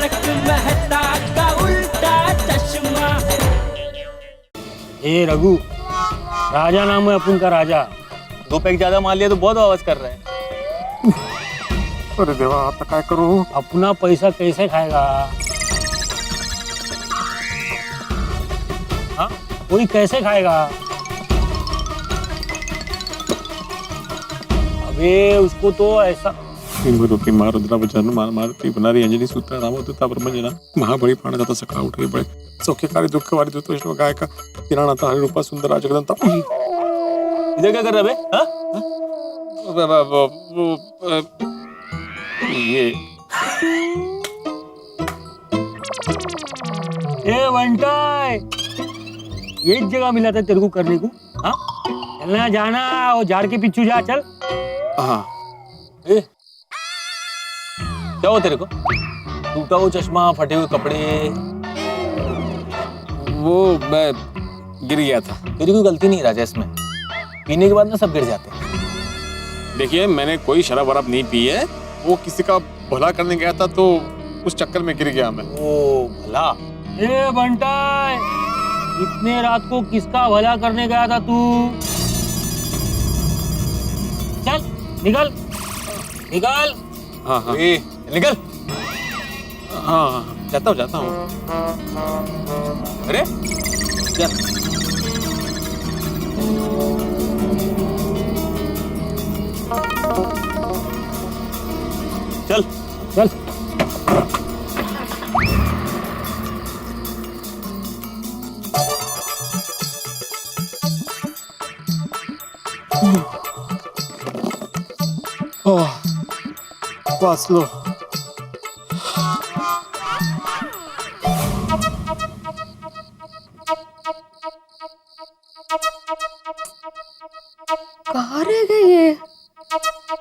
तारक मेहता का उल्टा चश्मा। ए रघु, राजा नाम है अपन का राजा। 2 पैक ज्यादा मार लिया तो बहुत आवाज कर रहा है। अरे देवा, आता काय करू? अपना पैसा कैसे खाएगा? हाँ, कोई कैसे खाएगा? अबे उसको तो ऐसा की मारुद्रा वचन मारुती बनारी अंजनी सूत्र रामोदता प्रपंचना महाबळी प्राणदाता सकळा उठे बळे सौख्यकारी दुःखवारी दुत वैष्णव गायका किराणाता हरिरूपा सुंदरा जगदंता। इधर क्या कर रहा है बे? हाँ? ये ए बंटाई, एक जगह मिला था तेरे को करने को। हाँ, चलना जाना और झाड़ के पीछू जा, चल। हाँ, ए, क्या हुआ तेरे को? टूटा हुआ चश्मा, फटे हुए कपड़े। वो मैं गिर गया था। तेरी कोई गलती नहीं राजा इसमें। पीने के बाद ना सब गिर जाते हैं। देखिए, मैंने कोई शराब वराब नहीं पी है। वो किसी का भला करने गया था तो उस चक्कर में गिर गया मैं। ओ भला। ए बंटाई, इतने रात को किसका भला करने गया था तू? चल निकल निकल। हाँ हाँ ए, निकल। हाँ, जाता हूँ। अरे चल। चल चल। वाचलो। कहाँ रह गए ये?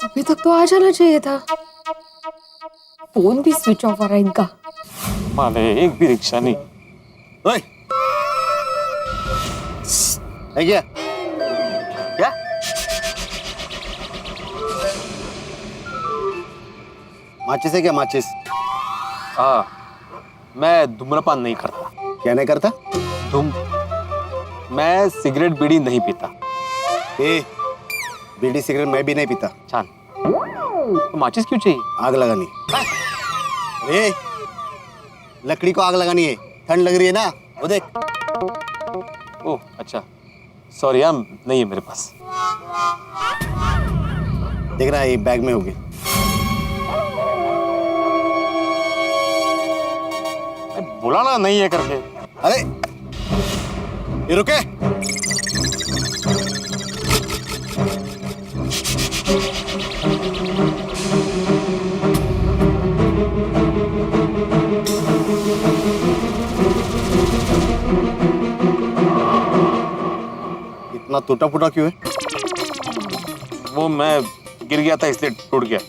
अभी तक तो आ जाना चाहिए था। फोन भी स्विच ऑफ आ रहा है इनका। माने एक भी रिक्शा नहीं। ओए, है क्या? क्या? माचिस है क्या? माचिस? हाँ, मैं धूम्रपान नहीं करता। क्या नहीं करता? मैं सिगरेट बीड़ी नहीं पीता। ए, बीड़ी सिगरेट मैं भी नहीं पीता। छान, तो माचिस क्यों चाहिए? आग लगानी। ए, लकड़ी को आग लगानी है। ठंड लग रही है ना, वो देख। ओह अच्छा, सॉरी हम नहीं है मेरे पास। देख रहा है, ये बैग में होगी। बोला ना नहीं है करके। अरे ये रुके। इतना टूटा फूटा क्यों है? वो मैं गिर गया था इसलिए टूट गया।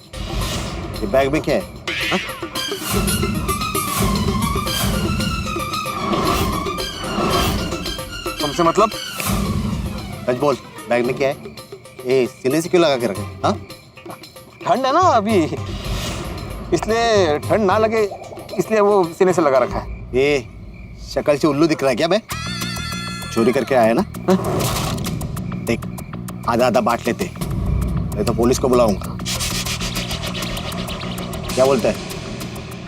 ये बैग में क्या है? हा? तुमसे मतलब? सच बोल, बैग में क्या है? ये सीने से क्यों लगा के रखे? हाँ? ठंड है ना अभी, इसलिए ठंड ना लगे इसलिए वो सीने से लगा रखा है। ये शक्ल से उल्लू दिख रहा है क्या? मैं चोरी करके आया ना? देख, आधा आधा बांट लेते, मैं तो पुलिस को बुलाऊंगा। क्या बोलता है?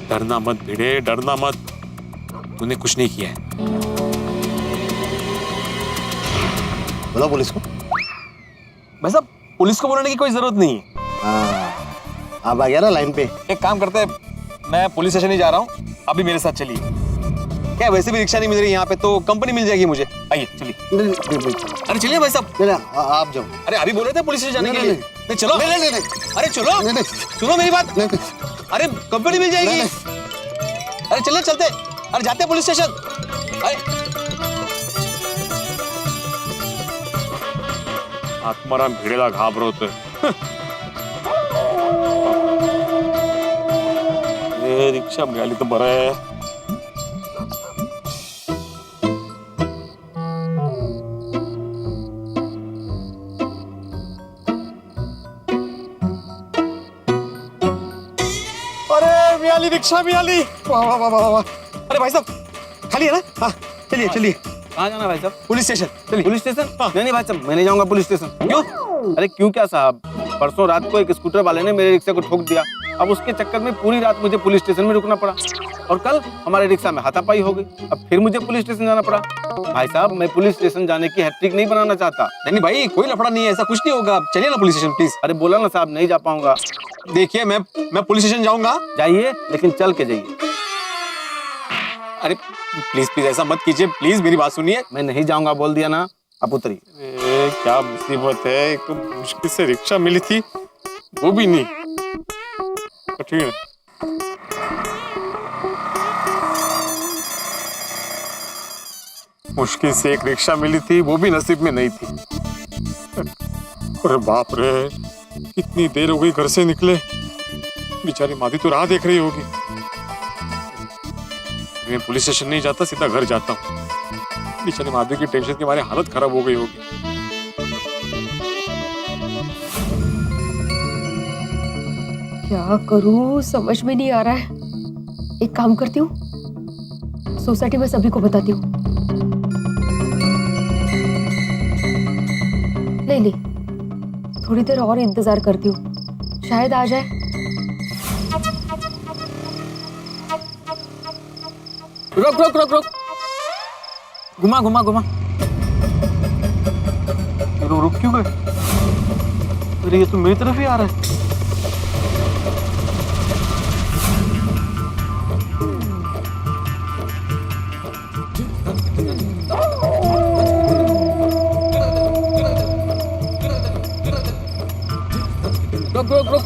डरना मत भिड़े, डरना मत। तूने कुछ नहीं किया है। बोलो पुलिस को। भाई साहब, पुलिस को बोलने की कोई जरूरत नहीं है। हाँ, आप आ गया ना लाइन पे। एक काम करते हैं, मैं पुलिस स्टेशन ही जा रहा हूँ, अभी मेरे साथ चलिए। क्या वैसे भी रिक्शा नहीं मिल रही यहाँ पे, तो कंपनी मिल जाएगी मुझे। आइए चलिए। अरे चलिए भाई साहब। आप जाओ। अरे अभी बोले थे पुलिस स्टेशन जाने के लिए। नहीं चलो। नहीं। अरे चलो, सुनो मेरी बात। अरे कंपनी मिल जाएगी। अरे चलो चलते। अरे जाते पुलिस स्टेशन। आत्माराम भिडेला घाबरवतोय। हे रिक्षा मिळाली तर बरं आहे। अरे मिळाली रिक्शा भी आली। वाह वाह वाह वाह वाह। अरे भाई साहब खाली है ना? हाँ चलिए चलिए कहाँ जाना भाई साहब? पुलिस स्टेशन चलिए। Police station? नहीं नहीं भाई साहब, मैं नहीं जाऊंगा पुलिस स्टेशन। क्यों? अरे क्यों क्या साहब, परसों रात को एक स्कूटर वाले ने मेरे रिक्शा को ठोक दिया। अब उसके चक्कर में पूरी रात मुझे पुलिस स्टेशन में रुकना पड़ा और कल हमारे रिक्शा में हाथापाई हो गई। अब फिर मुझे पुलिस स्टेशन जाना पड़ा। भाई साहब मैं पुलिस स्टेशन जाने की हैट्रिक नहीं बनाना चाहता। नहीं भाई कोई लफड़ा नहीं है, ऐसा कुछ नहीं होगा। चलिए ना पुलिस स्टेशन प्लीज। अरे बोला ना साहब, नहीं जा पाऊंगा। देखिए मैं पुलिस स्टेशन जाऊंगा। जाइए लेकिन चल के जाइए। अरे प्लीज प्लीज ऐसा मत कीजिए, प्लीज मेरी बात सुनिए। मैं नहीं जाऊंगा बोल दिया ना, अब उतरिए। क्या मुसीबत है, एक तो मुश्किल से रिक्शा मिली थी वो भी नहीं। कठिन है। मुश्किल से एक रिक्शा मिली थी वो भी नसीब में नहीं थी। अरे बाप रे, इतनी देर हो गई घर से निकले, बेचारी मादी तो राह देख रही होगी। मैं पुलिस स्टेशन नहीं जाता, सीधा घर जाता हूँ। बेचारी मादी की टेंशन के मारे हालत खराब हो गई होगी। क्या करूं समझ में नहीं आ रहा है। एक काम करती हूँ, सोसाइटी में सभी को बताती हूँ। नहीं, थोड़ी देर और इंतजार करती हूँ, शायद आ जाए। रुक रुक रुक रुक, घुमा घुमा घुमा। रुक क्यों गए? अरे ये तो मेरी तरफ ही आ रहा है। रुक रुक रुक।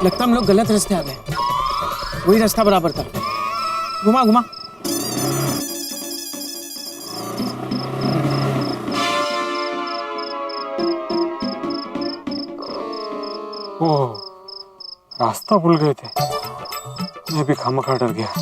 लगता हम लोग गलत रास्ते आ गए। वही रास्ता बराबर था। घुमा घुमा। ओह, रास्ता भूल गए थे। मैं भी खामखा डर गया।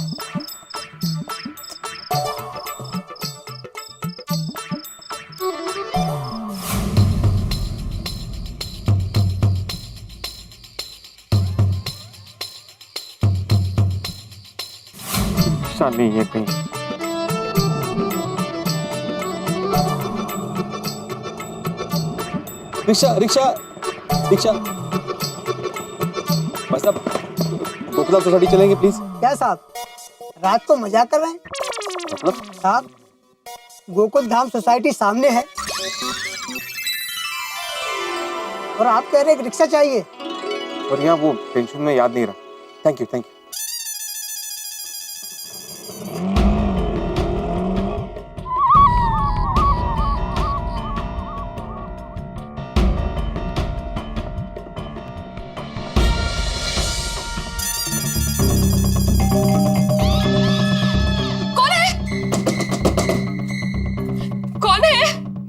नहीं है कहीं। Rickshaw rickshaw rickshaw. भाई साहब गोकुला सोसाइटी चलेंगे प्लीज। क्या साहब, रात को मजाक कर रहे हैं? मतलब साहब गोकुल धाम सोसाइटी सामने है और आप कह रहे हैं रिक्शा चाहिए। और यहाँ वो टेंशन में याद नहीं रहा। Thank you thank you.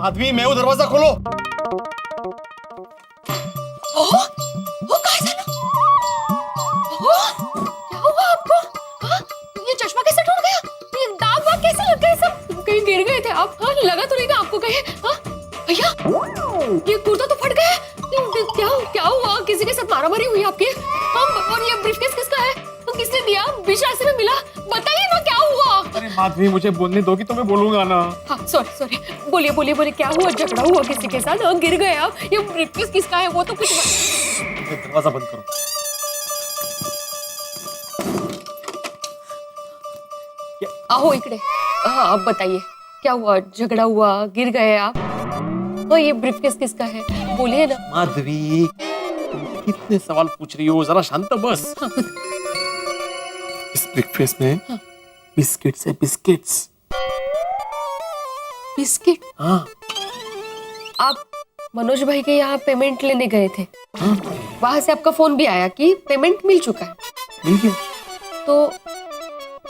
आदमी मैं वो दरवाजा खोलो। क्या हुआ आपको? हाँ? ये चश्मा कैसे टूट गया? ये दाग वाग कैसे लग गए सब? कहीं गिर गए थे आप? हाँ? लगा तो नहीं ना आपको कहीं? हाँ? भैया ये कुर्ता तो फट गया। क्या हुआ? किसी के साथ मारामारी हुई आपकी? और ये ब्रीफकेस किसका है? किसने दिया? बीच रास्ते में मिला? बताइए ना क्या हुआ? अरे माधवी मुझे बोलने दोगी तो मैं बोलूंगा ना। हाँ सॉरी बोलिए क्या हुआ? झगड़ा हुआ किसी के साथ? हाँ, गिर गए आप? ये ब्रीफकेस किसका है वो तो कुछ दरवाजा बंद करो। आओ इकड़े। हाँ अब बताइए क्या हुआ? झगड़ा हुआ, गिर गए आप? हाँ ये ब्रीफकेस किसका है? बोलिए ना। माधवी कितने सवाल पूछ रही हो, जरा शांत बस। इस ब्रेकफास्ट में बिस्किट्स है, बिस्किट्स। बिस्किट? हाँ। आप मनोज भाई के यहाँ पेमेंट लेने गए थे। हाँ? वहां से आपका फोन भी आया कि पेमेंट मिल चुका है। ठीक है। तो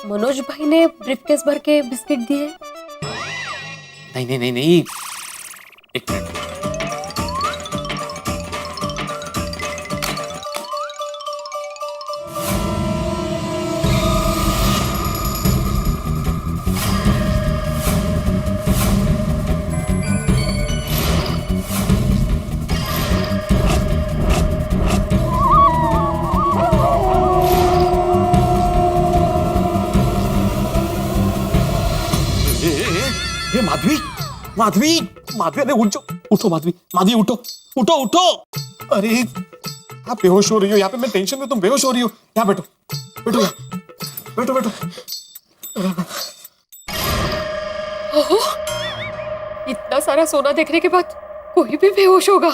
मनोज भाई ने ब्रीफकेस भर के बिस्किट दिए? नहीं, एक मिनट। माधवी माधवी माधवी, अरे उठ जाओ, उठो माधवी, माधवी उठो उठो उठो। अरे आप बेहोश हो रही हो, यहाँ पे मैं टेंशन में, तुम बेहोश हो रही हो। यहाँ बैठो बैठो यहाँ, बैठो बैठो। ओहो, इतना सारा सोना देखने के बाद कोई भी बेहोश होगा।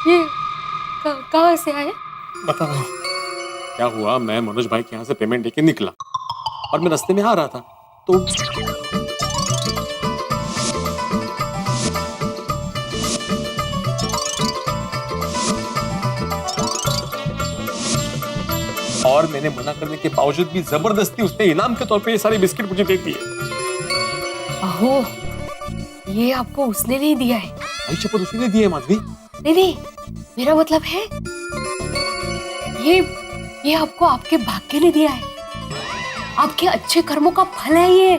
ये कहाँ से आए? बता रहा हूँ क्या हुआ। मैं मनोज भाई के यहाँ से पेमेंट लेके निकला और मैं रास्ते में आ रहा था तो और मैंने मना करने के बावजूद भी जबरदस्ती उसने इनाम के तौर पे ये सारे बिस्किट मुझे दे दिए। ओहो, ये आपको उसने नहीं दिया है? भाई शपथ उसी ने दिए माधवी। नहीं नहीं, मेरा मतलब है ये आपको आपके भाग्य ने दिया है, आपके अच्छे कर्मों का फल है ये।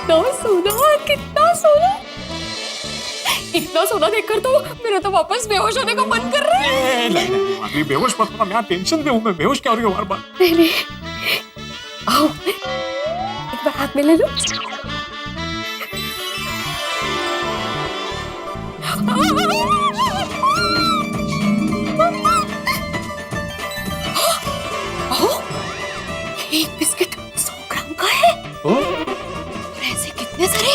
कितना सोना, कितना सोना, इतना सोना देखकर तो मेरा तो वापस बेहोश होने का मन कर रहा है। नहीं माधवी, बेहोश मत होना, मैं टेंशन में हूँ। मैं बेहोश क्या हो रही हूँ बार बार। नहीं नहीं, आओ एक बार हाथ में ले लो। एक बिस्किट 100 ग्राम का है। और ऐसे कितने सारे?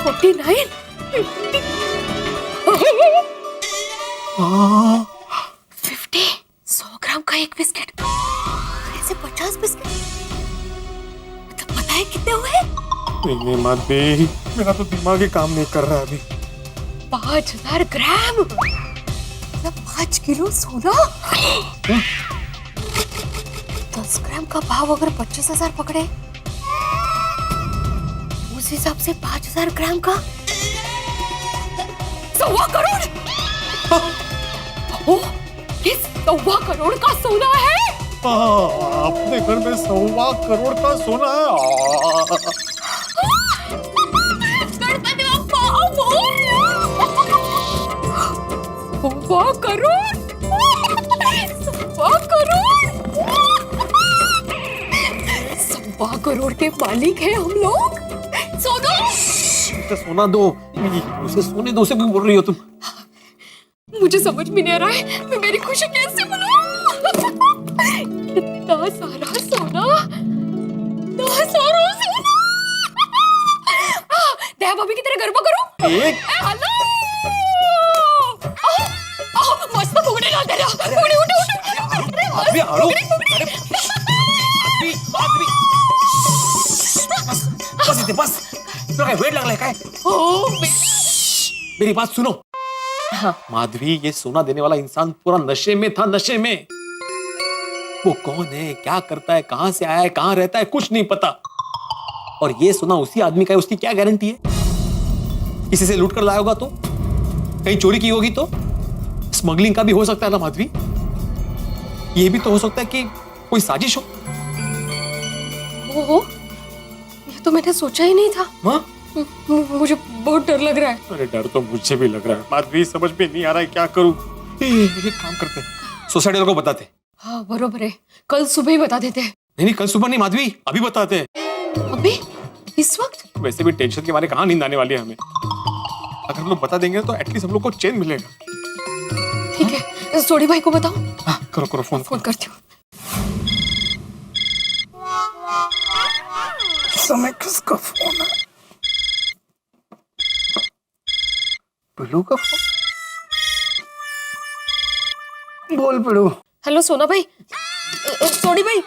$50, 100 ग्राम का एक बिस्किट, ऐसे 50 बिस्किट, मतलब पता है कितने हुए? नहीं माधवी, मेरा तो दिमाग ही काम नहीं कर रहा है अभी। 5000 ग्राम, मतलब 5 किलो सोना। 10 ग्राम का भाव अगर 25,000 पकड़े, उस हिसाब से 5000 ग्राम का 1.25 करोड़। ओह, ये 1.25 करोड़ का सोना है। अपने घर में 1.25 करोड़ का सोना है। गणपति बप्पा मोरया। 1.25 करोड़, 1.25 करोड़, 1.25 करोड़ के मालिक हैं हम लोग। सोना, उसे सोना दो, उसे सोने दो। उसे क्यों बोल रही हो तुम? मुझे समझ में नहीं आ रहा है मैं मेरी खुशी कैसे मनाऊं। इतना सारा सोना, इतना सारा सोना। दया भाभी की तरह गरबा करो। हेलो, मस्त फुगड़ी ला दे रहा। फुगड़ी उठो उठो। अभी हड़ो। बस इतने बस। तो क्या वेट लग रहा है क्या? मेरी बात सुनो। हाँ। माधवी, ये सोना देने वाला इंसान पूरा नशे में था, नशे में। वो कौन है, क्या करता है, कहां से आया है, कहां रहता है, कुछ नहीं पता। और ये सोना उसी आदमी का है, उसकी क्या गारंटी है? किसी से लूट कर लाया होगा तो, कहीं चोरी की होगी तो, स्मगलिंग का भी हो सकता है ना माधवी। ये भी तो हो सकता है कि कोई साजिश हो। ओहो, ये तो मैंने सोचा ही नहीं था। हाँ? मुझे बहुत डर लग रहा है। अरे डर तो मुझे भी लग रहा है माधवी, समझ में नहीं आ रहा है क्या करूं। एक काम करते, सोसाइटी वालों को बताते। हाँ बरोबर है, कल सुबह ही बता देते हैं। नहीं कल सुबह नहीं माधवी, अभी बताते हैं। अभी? इस वक्त? वैसे भी टेंशन के मारे कहाँ नींद आने वाली है हमें। अगर हम लोग बता देंगे तो एटलीस्ट हम लोग को चैन मिलेगा। ठीक है, सोडी भाई को बताओ। हाँ, करो करो फोन। फोन करती हूँ। समय किसका फोन है? पिलू का फोन। बोल पिलू। हेलो सोना भाई, सोडी भाई।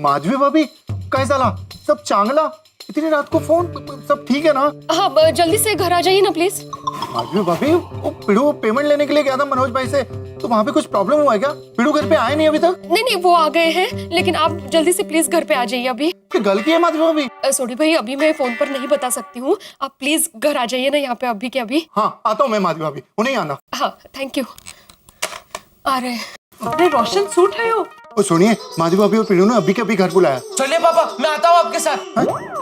माधवी भाभी काय झाला? सब चांगला? इतनी रात को फोन? सब ठीक है ना? हाँ जल्दी से घर आ जाइए ना प्लीज। माधवी भाभी, वो पिड़ू पेमेंट लेने के लिए गया था मनोज भाई से, तो वहाँ पे कुछ प्रॉब्लम हुआ है क्या? पिड़ू घर पे आए नहीं अभी तक? नहीं नहीं, वो आ गए हैं, लेकिन आप जल्दी से प्लीज घर पे आ जाइए अभी। क्या गलती है माधवी भाभी? सोडी भाई, अभी मैं फोन पर नहीं बता सकती हूँ, आप प्लीज घर आ जाइए ना यहाँ पे अभी के अभी। हाँ आता हूँ मैं माधवी भाभी, उन्हें आना। हाँ थैंक यू। आ रहे। अरे रोशन सूट है यो। ओ सुनिए, माधवी भाभी और पीनू ने अभी के अभी घर बुलाया। चलिए पापा, मैं आता हूँ आपके साथ।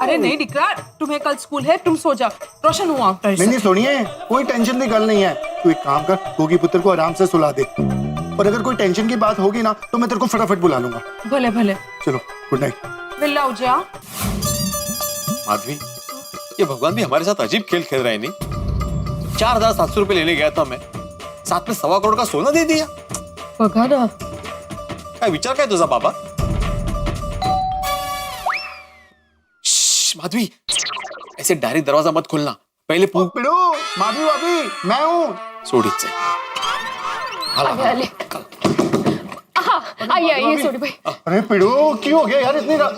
अरे नहीं डिकरा, तुम्हें कल स्कूल है, तुम सो जाओ। रोशन हुआ आफ्टर नहीं सुनिए, कोई टेंशन की गल नहीं है। तू एक काम कर, गोगी पुत्र को आराम से सुला दे, और अगर कोई टेंशन की बात होगी ना तो मैं तेरे को फटाफट बुला लूंगा। भले भले। चलो, गुड नाइट। बिल्ला जा। माधवी, ये भगवान भी हमारे साथ अजीब खेल खेल रहे हैं नहीं। 4,700 रुपए लेने गया था मैं, साथ में 1.25 करोड़ का सोना दे दिया। बघा ना, काय विचार काय तुझा बाबा? श्श्श, माधवी, ऐसे डायरेक्ट दरवाजा मत खोलना, पहले पूछ। पीनू, माधवी भाभी, मैं हूँ। सोडीच से आइए आइए सोडी भाई। अरे पीनू, क्यों हो गया यार इतनी रात?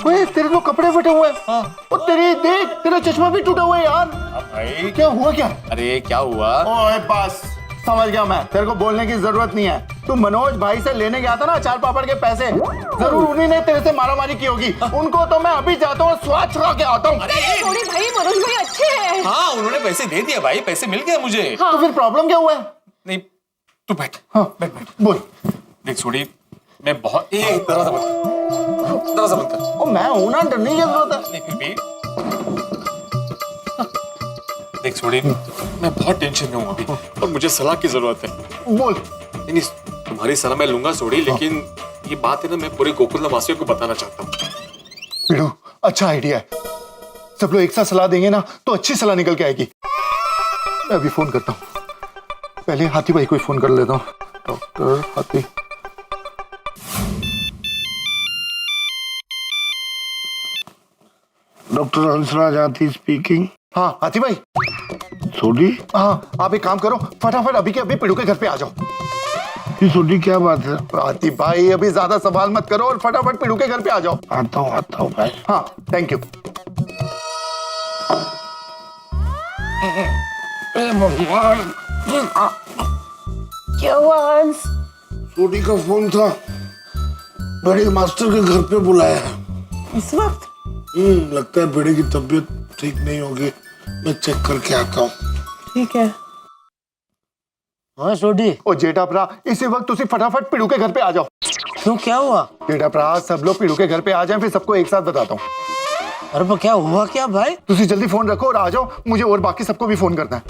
ओए, तेरे तो कपड़े फटे हुए हैं। और तेरी देख, तेरा चश्मा भी टूटा हुआ है यार। भाई क्या हुआ क्या? अरे क्या हुआ? ओए बस, समझ गया मैं। तेरे को बोलने की जरूरत नहीं है। तू मनोज भाई से लेने गया था ना अचार पापड़ के पैसे, जरूर उन्हीं ने तेरे से मारामारी की होगी। उनको तो मैं अभी जाता हूँ, स्वाद छुड़ा के आता हूँ। सोडी भाई, मनोज भाई अच्छे हैं। हाँ, उन्होंने पैसे दे दिए भाई, पैसे मिल गए मुझे। तो फिर प्रॉब्लम क्या हुआ है? नहीं, तू बैठ। हाँ, बैठ बैठ। बोल। देख सोडी, मैं बहुत दरवाजा बंद कर। ओ मैं हूं ना, डरने की जरूरत है। नहीं, फिर भी देख सोडी, मैं बहुत टेंशन में हूँ अभी, और मुझे सलाह की जरूरत है। बोल। नहीं, तुम्हारी सलाह मैं लूंगा सोडी, लेकिन ये बात है ना, मैं पूरे गोकुल वासियों को बताना चाहता हूँ। पीड़ू, अच्छा आइडिया है। सब लोग एक साथ सलाह देंगे ना तो अच्छी सलाह निकल के आएगी। मैं अभी फोन करता हूँ, पहले हाथी भाई को फोन कर लेता हूँ। डॉक्टर हाथी। डॉक्टर हंसराज हाथी स्पीकिंग। हाँ हाथी भाई। सोडी? हाँ, आप एक काम करो, फटाफट अभी के अभी पीड़ू के घर पे आ जाओ। ये सोडी क्या बात है? हाथी भाई, अभी ज्यादा सवाल मत करो और फटाफट पीड़ू के घर पे आ जाओ। आता हूँ भाई। हाँ, थैंक यू। क्या हुआ हंस? सोडी का फोन था, बड़े मास्टर के घर पे बुलाया है इस वक्त? लगता है बेड़े की तबीयत ठीक नहीं होगी, मैं चेक करके आता हूँ। ठीक है। हाँ सोडी। ओ जेठा भरा, इसी वक्त तुसी फटाफट पीड़ू के घर पे आ जाओ। क्यों, क्या हुआ? जेठा भरा, सब लोग पीड़ू के घर पे आ जाएं, फिर सबको एक साथ बताता हूँ। अरे वो क्या हुआ क्या भाई? तुसी जल्दी फोन रखो और आ जाओ, मुझे और बाकी सबको भी फोन करना है।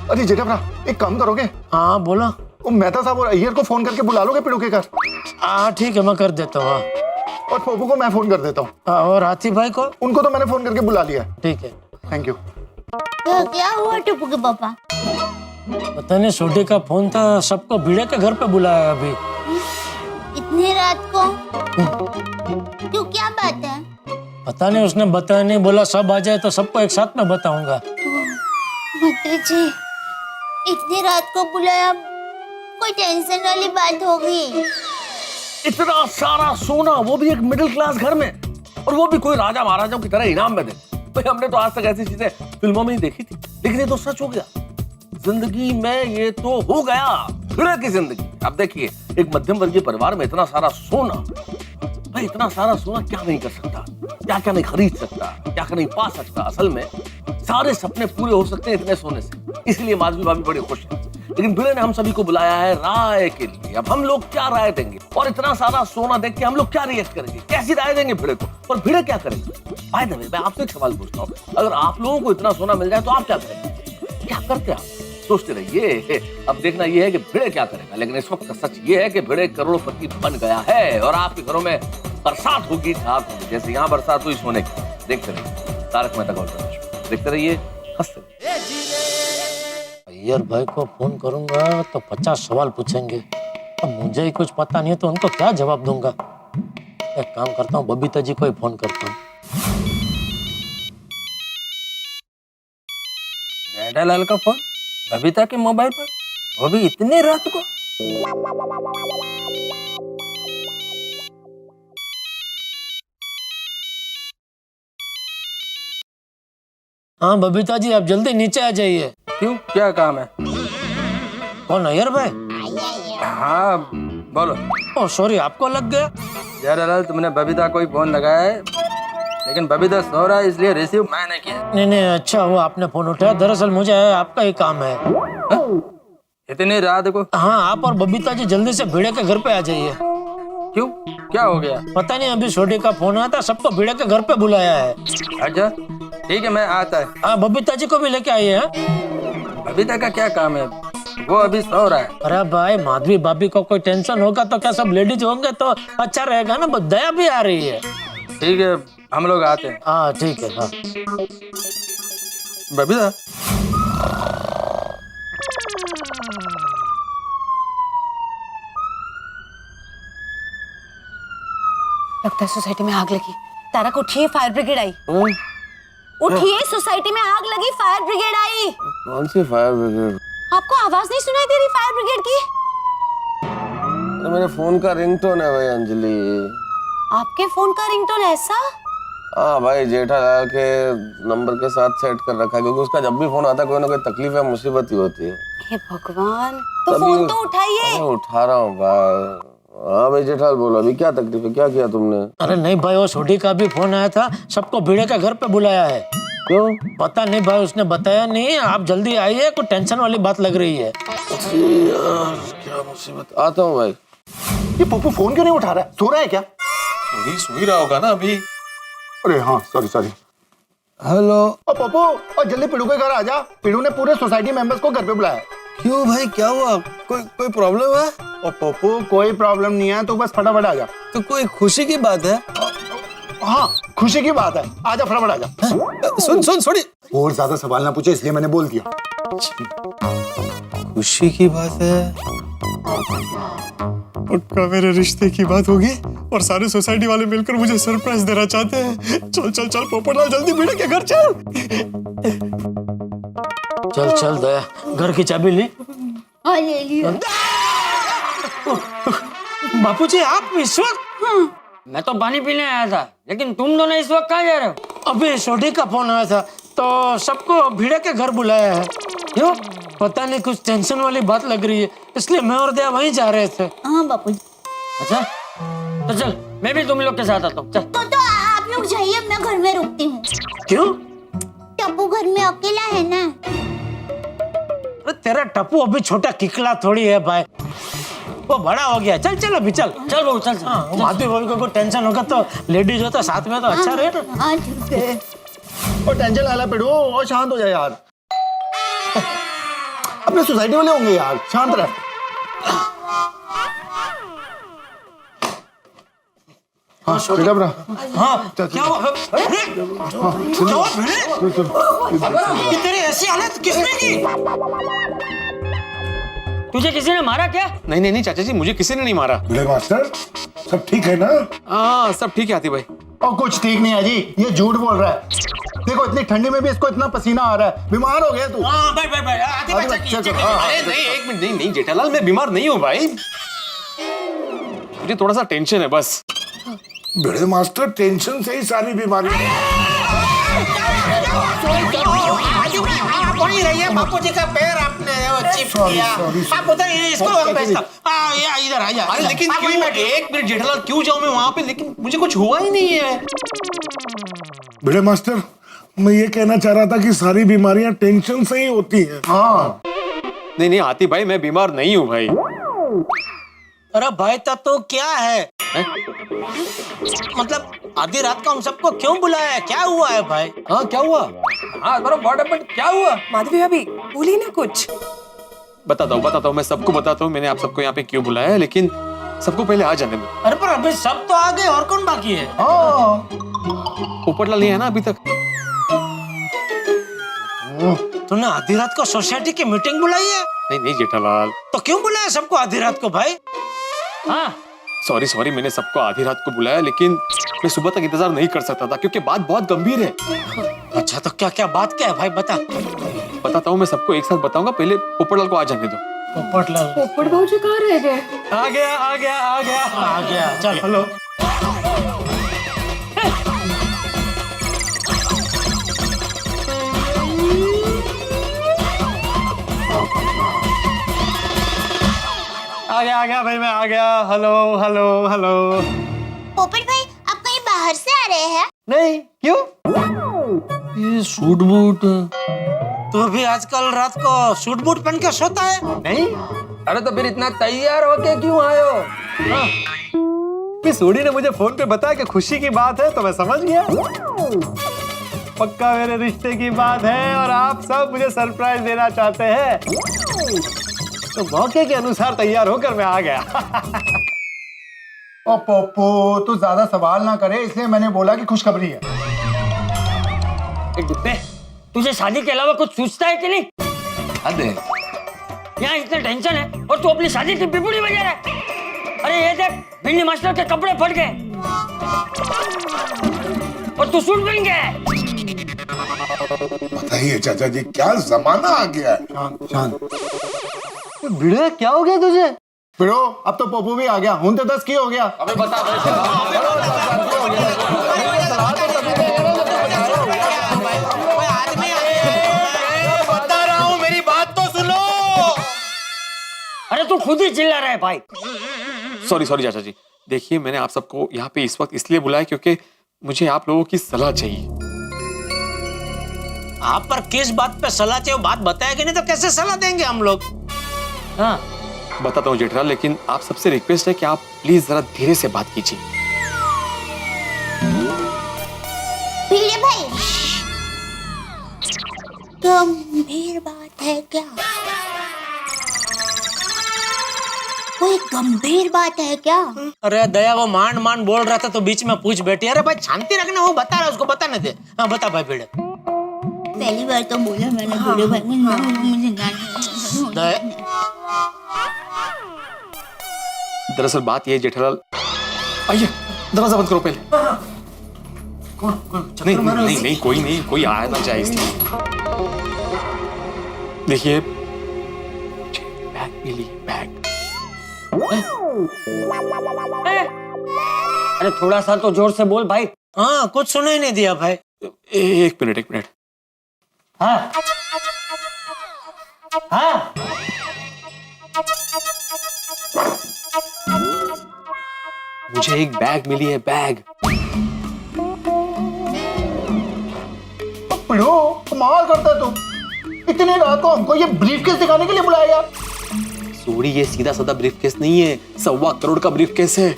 अरे जेठा भरा, एक काम करोगे? हाँ बोला। वो मेहता साहब और अय्यर को फोन करके बुला लोगे पीड़ू के घर? हाँ ठीक है, मैं कर देता हूँ। और पोपू को मैं फोन कर देता हूँ। और हाथी भाई को? उनको तो मैंने फोन करके बुला लिया है। ठीक है, थैंक यू। तो क्या हुआ टुप्पू के पापा? पता नहीं, सोडी का फोन था, सबको भिड़े के घर पे बुलाया अभी। इतनी रात को? क्यों, क्या बात है? पता नहीं, उसने बताया नहीं, बोला सब आ जाए तो सबको एक साथ में बताऊंगा। जी, इतनी रात को बुलाया, कोई टेंशन वाली बात होगी? इतना सारा सोना, वो भी एक मिडिल क्लास घर में, और वो भी कोई राजा महाराजाओं की तरह इनाम में दे। भाई हमने तो आज तक ऐसी चीजें फिल्मों में ही देखी थी, लेकिन ये तो सच हो गया जिंदगी में। ये तो हो गया फिर की जिंदगी। अब देखिए, एक मध्यम वर्गीय परिवार में इतना सारा सोना, भाई इतना सारा सोना क्या नहीं कर सकता, क्या क्या नहीं खरीद सकता, क्या क्या नहीं पा सकता। असल में सारे सपने पूरे हो सकते हैं इतने सोने से, इसलिए माधवी भाभी बड़ी खुश है। लेकिन भिड़े ने हम सभी को बुलाया है राय के लिए। अब हम लोग क्या राय देंगे, और इतना सारा सोना देख के हम लोग क्या रिएक्ट करेंगे, कैसी राय देंगे भिड़े को, और भिड़े क्या करेंगे? बाय द वे, मैं आपसे एक सवाल पूछता हूँ, अगर आप लोगों को इतना सोना मिल जाए तो आप क्या करेंगे? क्या करते आप? सोचते रहिए। अब देखना यह है कि भिड़े क्या करेगा। लेकिन इस वक्त का सच ये है कि भिड़े करोड़पति बन गया है, और आपके घरों में बरसात होगी, ठाक होगी, जैसे यहाँ बरसात हुई सोने की। देखते रहिए तारक मेहता का उल्टा चश्मा, देखते रहिए, हंसते रहिए। अय्यर भाई को फोन करूंगा तो 50 सवाल पूछेंगे, तो मुझे ही कुछ पता नहीं है तो उनको क्या जवाब दूंगा। एक काम करता हूँ, बबीता जी को ही फोन करता हूँ। जेठालाल का फोन बबीता के मोबाइल पर, वो भी इतनी रात को। हाँ बबीता जी, आप जल्दी नीचे आ जाइए। क्यों, क्या काम है? कौन, अय्यर भाई? हाँ बोलो। ओ सॉरी, आपको लग गया। जेठालाल, तुमने बबीता को ही फोन लगाया है, लेकिन बबीता सो रहा है इसलिए रिसीव मैंने किया। नहीं नहीं, अच्छा हुआ आपने फोन उठाया। दरअसल मुझे आपका ही काम है। इतनी रात को? हाँ, आप और बबीता जी जल्दी से भिड़े के घर पे आ जाइए। क्यों, क्या हो गया? पता नहीं, अभी छोटे का फोन आया था, सबको भिड़े के घर पे बुलाया है। अच्छा ठीक है, मैं आता है। हाँ, बबीता जी को भी लेके आइए। अभी तक का क्या काम है, वो अभी सो रहा है। अरे भाई, माधवी भाभी को कोई टेंशन होगा तो क्या सब लेडीज होंगे तो अच्छा रहेगा ना, दया भी आ रही है। ठीक है, हम लोग आते हैं। हाँ ठीक है। हाँ बबीता, लगता है सोसाइटी में आग लगी। तारक उठिए, फायर ब्रिगेड आई। उठिए, सोसाइटी में आग लगी, फायर ब्रिगेड आई। कौन सी फायर ब्रिगेड? आपको आवाज नहीं सुनाई दे रही फायर ब्रिगेड की? अरे मेरे फोन का रिंगटोन है भाई अंजलि। आपके फोन का रिंगटोन ऐसा? हाँ भाई, जेठालाल के नंबर के साथ सेट कर रखा है, क्योंकि उसका जब भी फोन आता है कोई ना कोई तकलीफ या मुसीबत ही होती है। हे भगवान, तो फोन तो उठाइए। अरे उठा रहा हूँ भाई। हाँ भाई जेठालाल बोलो, अभी क्या तकलीफ है, क्या किया तुमने? अरे नहीं भाई, वो छोटी का भी फोन आया था, सबको भिड़े के घर पे बुलाया है। क्यों? पता नहीं भाई, उसने बताया नहीं। आप जल्दी आइए, कुछ टेंशन वाली बात लग रही है। यार क्या मुसीबत। आता हूँ भाई। ये पप्पू फोन क्यों नहीं उठा रहा है? सो रहा है क्या? सो ही रहा होगा ना अभी। अरे हाँ, सॉरी। हेलो। और पप्पू, और जल्दी पिड़ू के घर आ जा। पिड़ू ने पूरे सोसाइटी मेंबर्स को घर पे बुलाया। क्यों भाई, क्या हुआ? कोई प्रॉब्लम है? और पप्पू, कोई प्रॉब्लम नहीं है, तो बस फटाफट आ जा। तो कोई खुशी की बात है? हाँ, खुशी की बात है, आजा फटाफट आजा। सुन छोड़ी। और ज्यादा सवाल ना पूछे, इसलिए मैंने बोल दिया। खुशी की बात है? पक्का मेरे रिश्ते की बात होगी और सारे सोसाइटी वाले मिलकर मुझे सरप्राइज देना चाहते हैं। चल पोपटलाल, जल्दी भिड़े के घर चल। चल दया, घर की चाबी ली? हाँ ले लिया। बापूजी, आप इस वक्त? मैं तो पानी पीने आया था, लेकिन तुम दोनों इस वक्त कहाँ जा रहे हो? अभी छोटी का फोन आया था तो सबको भिड़े के घर बुलाया है। क्यों? पता नहीं, कुछ टेंशन वाली बात लग रही है, इसलिए मैं और दया वहीं जा रहे थे। हाँ बापू। अच्छा तो चल, मैं भी तुम लोग के साथ आता हूँ। चल। तो आप लोग जाइए, मैं घर में रुकती हूँ। क्यों? टप्पू घर में अकेला है ना। तेरा टप्पू अभी छोटा किकला थोड़ी है भाई, वो बड़ा हो गया। चल अभी चल बहू चल। हाँ, माधवी भाभी को कोई टेंशन होगा तो लेडीज होता साथ में तो अच्छा रहे ना। हाँ ठीक है। और टेंशन वाला पिड़ू, और शांत हो जाए यार। अपने सोसाइटी वाले होंगे यार, शांत रह। हाँ बेटा बरा। हाँ क्या हुआ? तेरी ऐसी हालत किसने की? तुझे किसी ने मारा क्या? नहीं चाचा जी, मुझे किसी ने नहीं मारा। भिड़े मास्टर, सब ठीक है ना? हाँ सब ठीक है आती भाई। और कुछ ठीक नहीं है जी, ये झूठ बोल रहा है। देखो, इतनी ठंडी में भी इसको इतना पसीना आ रहा है। बीमार हो गया तू। हाँ भाई एक मिनट, नहीं जेठालाल, मैं बीमार नहीं हूँ भाई, मुझे थोड़ा सा टेंशन है बस। भिड़े मास्टर, टेंशन से ही सारी बीमारियां। बापू जी का पैर आपने चिप किया। आप बताइए इसको इधर आ जा। अरे लेकिन क्यों? एक मिनट जेठालाल, क्यों जाऊं मैं वहां पे? लेकिन मुझे कुछ हुआ ही नहीं है। भिड़े मास्टर, मैं ये कहना चाह रहा था कि सारी बीमारियां टेंशन से ही होती हैं। हाँ नहीं आती भाई, मैं बीमार नहीं हूँ भाई। अरे भाई तो क्या है? मतलब आधी रात को हम सबको क्यों बुलाया है? क्या हुआ है भाई? हाँ क्या हुआ? हाँ बरो, व्हाट हैपेंड, क्या हुआ? माधवी भाभी बोली ना कुछ। बताता हूँ, मैं सबको बताता हूँ मैंने आप सबको यहाँ पे क्यों बुलाया है, लेकिन सबको पहले आ जाने दो। अरे पर अभी सब तो आ गए, और कौन बाकी है? पोपटलाल नहीं है ना अभी तक? तूने आधी रात को सोसाइटी की मीटिंग बुलाई है? नहीं जेठालाल। तो क्यों बुलाया सबको आधी रात को भाई? हाँ सॉरी, मैंने सबको आधी रात को बुलाया, लेकिन मैं सुबह तक इंतजार नहीं कर सकता था क्योंकि बात बहुत गंभीर है। अच्छा तो क्या बात क्या है भाई, बताता हूँ, मैं सबको एक साथ बताऊंगा, पहले पोपटलाल को आ जाने दो। पोपटलाल? पोपट भाऊ जी कहाँ रह गए? आ गया। चल हेलो। आ गया भाई, मैं आ गया। हेलो। पोपट भाई, आप कहीं बाहर से आ रहे हैं? नहीं, क्यों? ये सूट बूट तू भी आजकल रात को सूट बूट पहन के सोता है? नहीं, अरे तो फिर इतना तैयार होके क्यों आए हो? भी सोडी ने मुझे फोन पे बताया कि खुशी की बात है तो मैं समझ गया। पक्का मेरे रिश्ते की बात है और आप सब मुझे सरप्राइज देना चाहते हैं, तो मौके के अनुसार तैयार होकर मैं आ गया। ओ पोपो, तू ज्यादा सवाल ना करे, इसलिए मैंने बोला कि खुशखबरी है। डिब्बे, तुझे शादी के अलावा कुछ सोचता है कि नहीं? अरे यहाँ इतने टेंशन है और तू अपनी शादी की पिपड़ी बजा रहा है। अरे ये देख, भिंडी मास्टर के कपड़े फट गए और तू सूट पहन गया है। बताइए चाचा जी, क्या जमाना आ गया है। शांत। भिड़े, क्या हो गया तुझे? फिरो, अब तो पोपो भी आ गया, हूं तो 10 की हो गया। अबे बता बता रहा हूँ, मेरी बात तो सुनो। अरे तू खुद ही चिल्ला रहा है भाई। सॉरी चाचा जी, देखिए मैंने आप सबको यहाँ पे इस वक्त इसलिए बुलाया क्योंकि मुझे आप लोगों की सलाह चाहिए। आप पर किस बात पे सलाह चाहिए बात बताया कि नहीं तो कैसे सलाह देंगे हम लोग? हाँ बताता हूँ जेठराल, लेकिन आप सबसे रिक्वेस्ट है कि आप प्लीज जरा धीरे से बात कीजिए। भिड़े भाई, गंभीर बात है क्या? कोई गंभीर बात है क्या? अरे दया, वो मान बोल रहा था तो बीच में पूछ बैठी। अरे भाई शांति रखना, वो बता रहा है, उसको बताने दे। हाँ बता भाई भिड़े। पहली बार तो बोला मैंने भिड़े भाई को, मुझे दरअसल बात ये है जेठराल, आइए दरवाजा बंद करो पहले। नहीं, कोई आया ना जाए इसलिए। देखिए, बैग मिली, बैग। अरे थोड़ा सा तो जोर से बोल भाई। हाँ, कुछ सुनाई नहीं दिया भाई। एक मिनट। हाँ मुझे एक बैग मिली है, बैग। पिड़ो, कमाल करता है तू। इतने रात को हमको ये ब्रीफकेस दिखाने के लिए बुलाया? सोडी, ये सीधा साधा ब्रीफकेस नहीं है, 1.25 करोड़ का ब्रीफकेस है।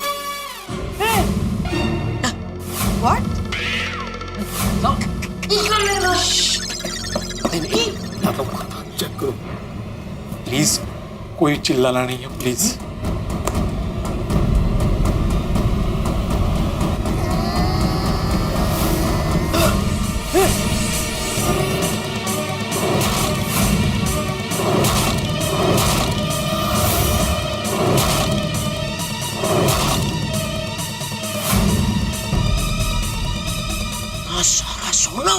चेक करो प्लीज, कोई चिल्लाना नहीं है प्लीज। सारा सोना।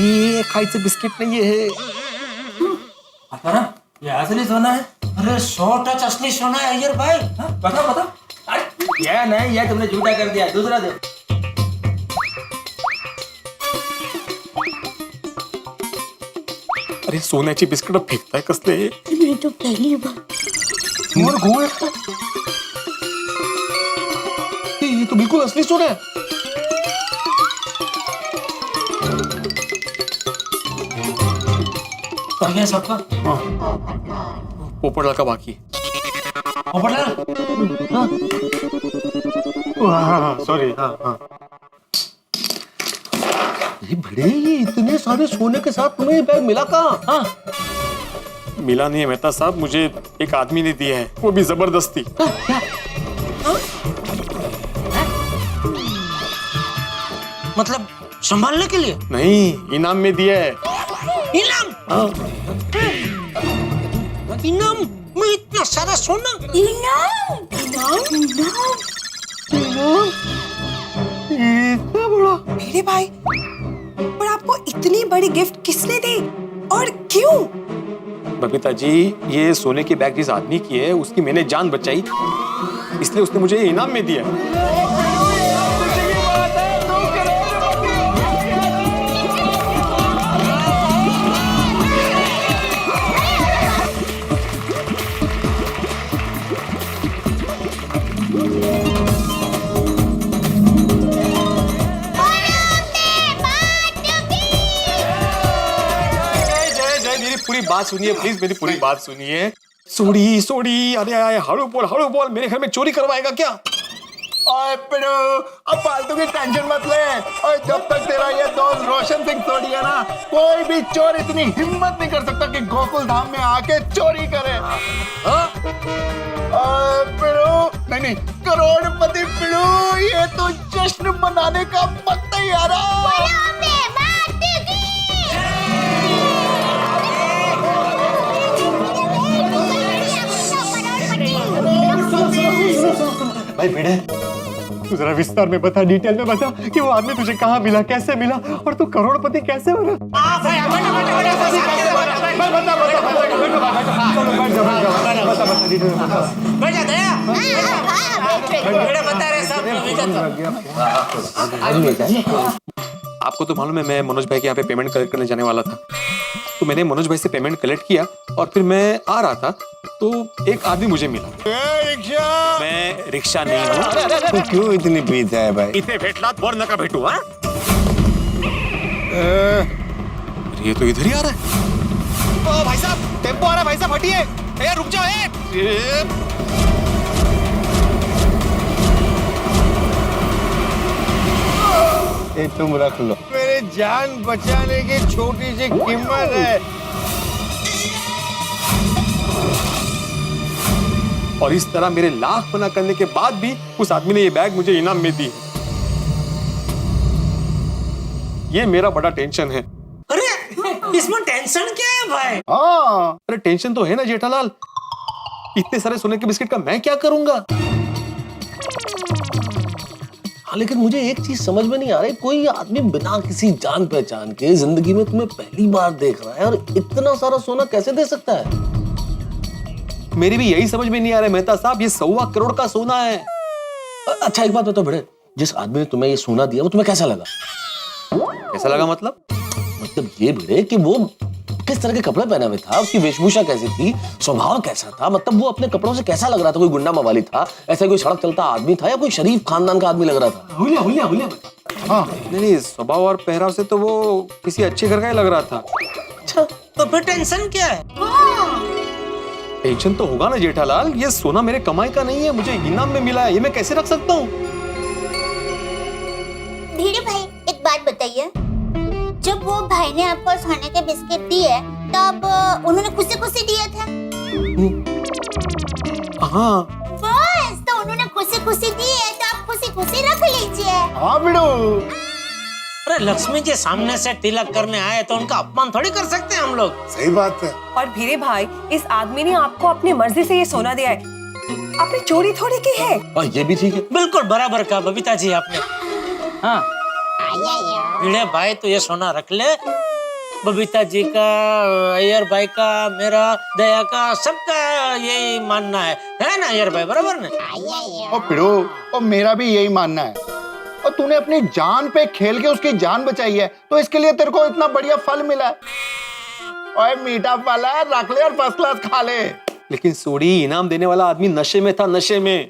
ये खायचं बिस्किट नहीं है। ये असली सोना है? अरे 100 टच असली सोना है अय्यर भाई। बता। अरे ये नहीं, ये तुमने झूठा कर दिया, दूसरा दो। अरे सोन्याची बिस्किट फेकताय कसले? मैं तो पहली बार। ये तो बिल्कुल असली सोना है। कर गया सबका? पोपटलाल का बाकी। पोपटलाल? सॉरी। ये बड़े, ये इतने सारे सोने के साथ तुम्हें ये बैग मिला कहाँ? हाँ मिला नहीं है मेहता साहब, मुझे एक आदमी ने दिया है, वो भी जबरदस्ती। मतलब संभालने के लिए? नहीं, इनाम में दिया है। इनाम? इनाम में इतना सारा सोना? इनाम? इतना बड़ा? मेरे भाई, पर आपको इतनी बड़ी गिफ्ट किसने दी और क्यों? बबीता जी, ये सोने की बैग जिस आदमी की है उसकी मैंने जान बचाई, इसलिए उसने मुझे इनाम में दिया। बात सुनिए प्लीज, मेरी पूरी बात सुनिए। सोड़ी सोड़ी, अरे आए हड़ू बोल, मेरे घर में चोरी करवाएगा क्या? ओए पिड़ू, अब फालतू की टेंशन मत ले। और जब तक तेरा ये दोस्त रोशन सिंह सोड़ी है ना, कोई भी चोर इतनी हिम्मत नहीं कर सकता कि गोकुल धाम में आके चोरी करे। पिड़ू, नहीं, करोड़पति पिड़ू, ये तो जश्न मनाने का वक्त ही आ रहा। भाई भिड़े, तू जरा विस्तार में बता, डिटेल में बता कि वो आदमी तुझे कहाँ मिला, कैसे मिला और तू करोड़पति कैसे बना? आपको तो मालूम है मैं मनोज भाई के यहाँ पे पेमेंट कलेक्ट करने जाने वाला था, तो मैंने मनोज भाई से पेमेंट कलेक्ट किया और फिर मैं आ रहा था तो एक आदमी मुझे मिला। रिक्शा, मैं रिक्शा नहीं हूँ। तू क्यों इतनी पीता है भाई? इथे भेटला वर नका भेटू। हाँ, ये तो इधर ही आ रहा है। ओ भाई साहब, टेम्पो आ रहा है, भाई साहब हटिए। ए रुक जाओ। ये तुम रख लो, मेरे जान बचाने की छोटी सी कीमत है। और इस तरह मेरे लाख मना करने के बाद भी उस आदमी ने ये बैग मुझे इनाम में दी। ये मेरा बड़ा टेंशन है। अरे इसमें टेंशन क्या है भाई? हाँ, अरे टेंशन तो है ना जेठालाल, इतने सारे सोने के बिस्किट का मैं क्या करूंगा? हाँ, लेकिन मुझे एक चीज समझ में नहीं आ रही, कोई आदमी बिना किसी जान पहचान के जिंदगी में तुम्हें पहली बार देख रहा है और इतना सारा सोना कैसे दे सकता है? मेरी भी यही समझ में नहीं आ रहा है मेहता साहब, ये 1.25 करोड़ का सोना है। अच्छा एक बात बताओ भिड़े, जिस आदमी ने तुम्हें ये सोना दिया वो तुम्हें कैसा लगा? कैसा लगा मतलब? मतलब ये भिड़े कि वो किस तरह के कपड़े पहने हुए था, उसकी वेशभूषा कैसी थी, स्वभाव कैसा था, मतलब वो अपने कपड़ों से कैसा लग रहा था? कोई गुंडा मवाली था, ऐसा कोई सड़क चलता आदमी था या कोई शरीफ खानदान का आदमी लग रहा था? हुलिया। हाँ, नहीं, स्वभाव और पहराव से तो वो किसी अच्छे घर का ही लग रहा था। अच्छा, तो फिर टेंशन क्या है? टेंशन तो होगा ना जेठालाल, ये सोना मेरे कमाई का नहीं है, मुझे इनाम में मिला है, ये मैं कैसे रख सकता हूँ? धीरे भाई, एक बात बताइए, जब वो भाई ने आपको सोने के बिस्किट दिए तब उन्होंने खुशी दिए थे? हाँ, बस तो उन्होंने खुशी दिए तो आप खुशी रख लीजिए। हाँ बिड़ू। अरे लक्ष्मी जी सामने से तिलक करने आए तो उनका अपमान थोड़ी कर सकते हैं हम लोग। सही बात है। और भीरे भाई, इस आदमी ने आपको अपनी मर्जी से ये सोना दिया है, आपने चोरी थोड़ी की है। और ये भी ठीक है। बिल्कुल बराबर कहा बबीता जी आपने। हाँ, भिड़े भाई तो ये सोना रख ले, बबीता जी का, अय्यर भाई का, मेरा, दया का, सबका यही मानना है ना अय्यर भाई, बराबर ना? और पिड़ू, और मेरा भी यही मानना है। और तूने अपनी जान पे खेल के उसकी जान बचाई है, तो इसके लिए तेरे को इतना बढ़िया फल मिला है। ओए मीठा फल है, रख ले और फर्स्ट क्लास खा ले। लेकिन सोड़ी, इनाम देने वाला आदमी नशे में था, नशे में।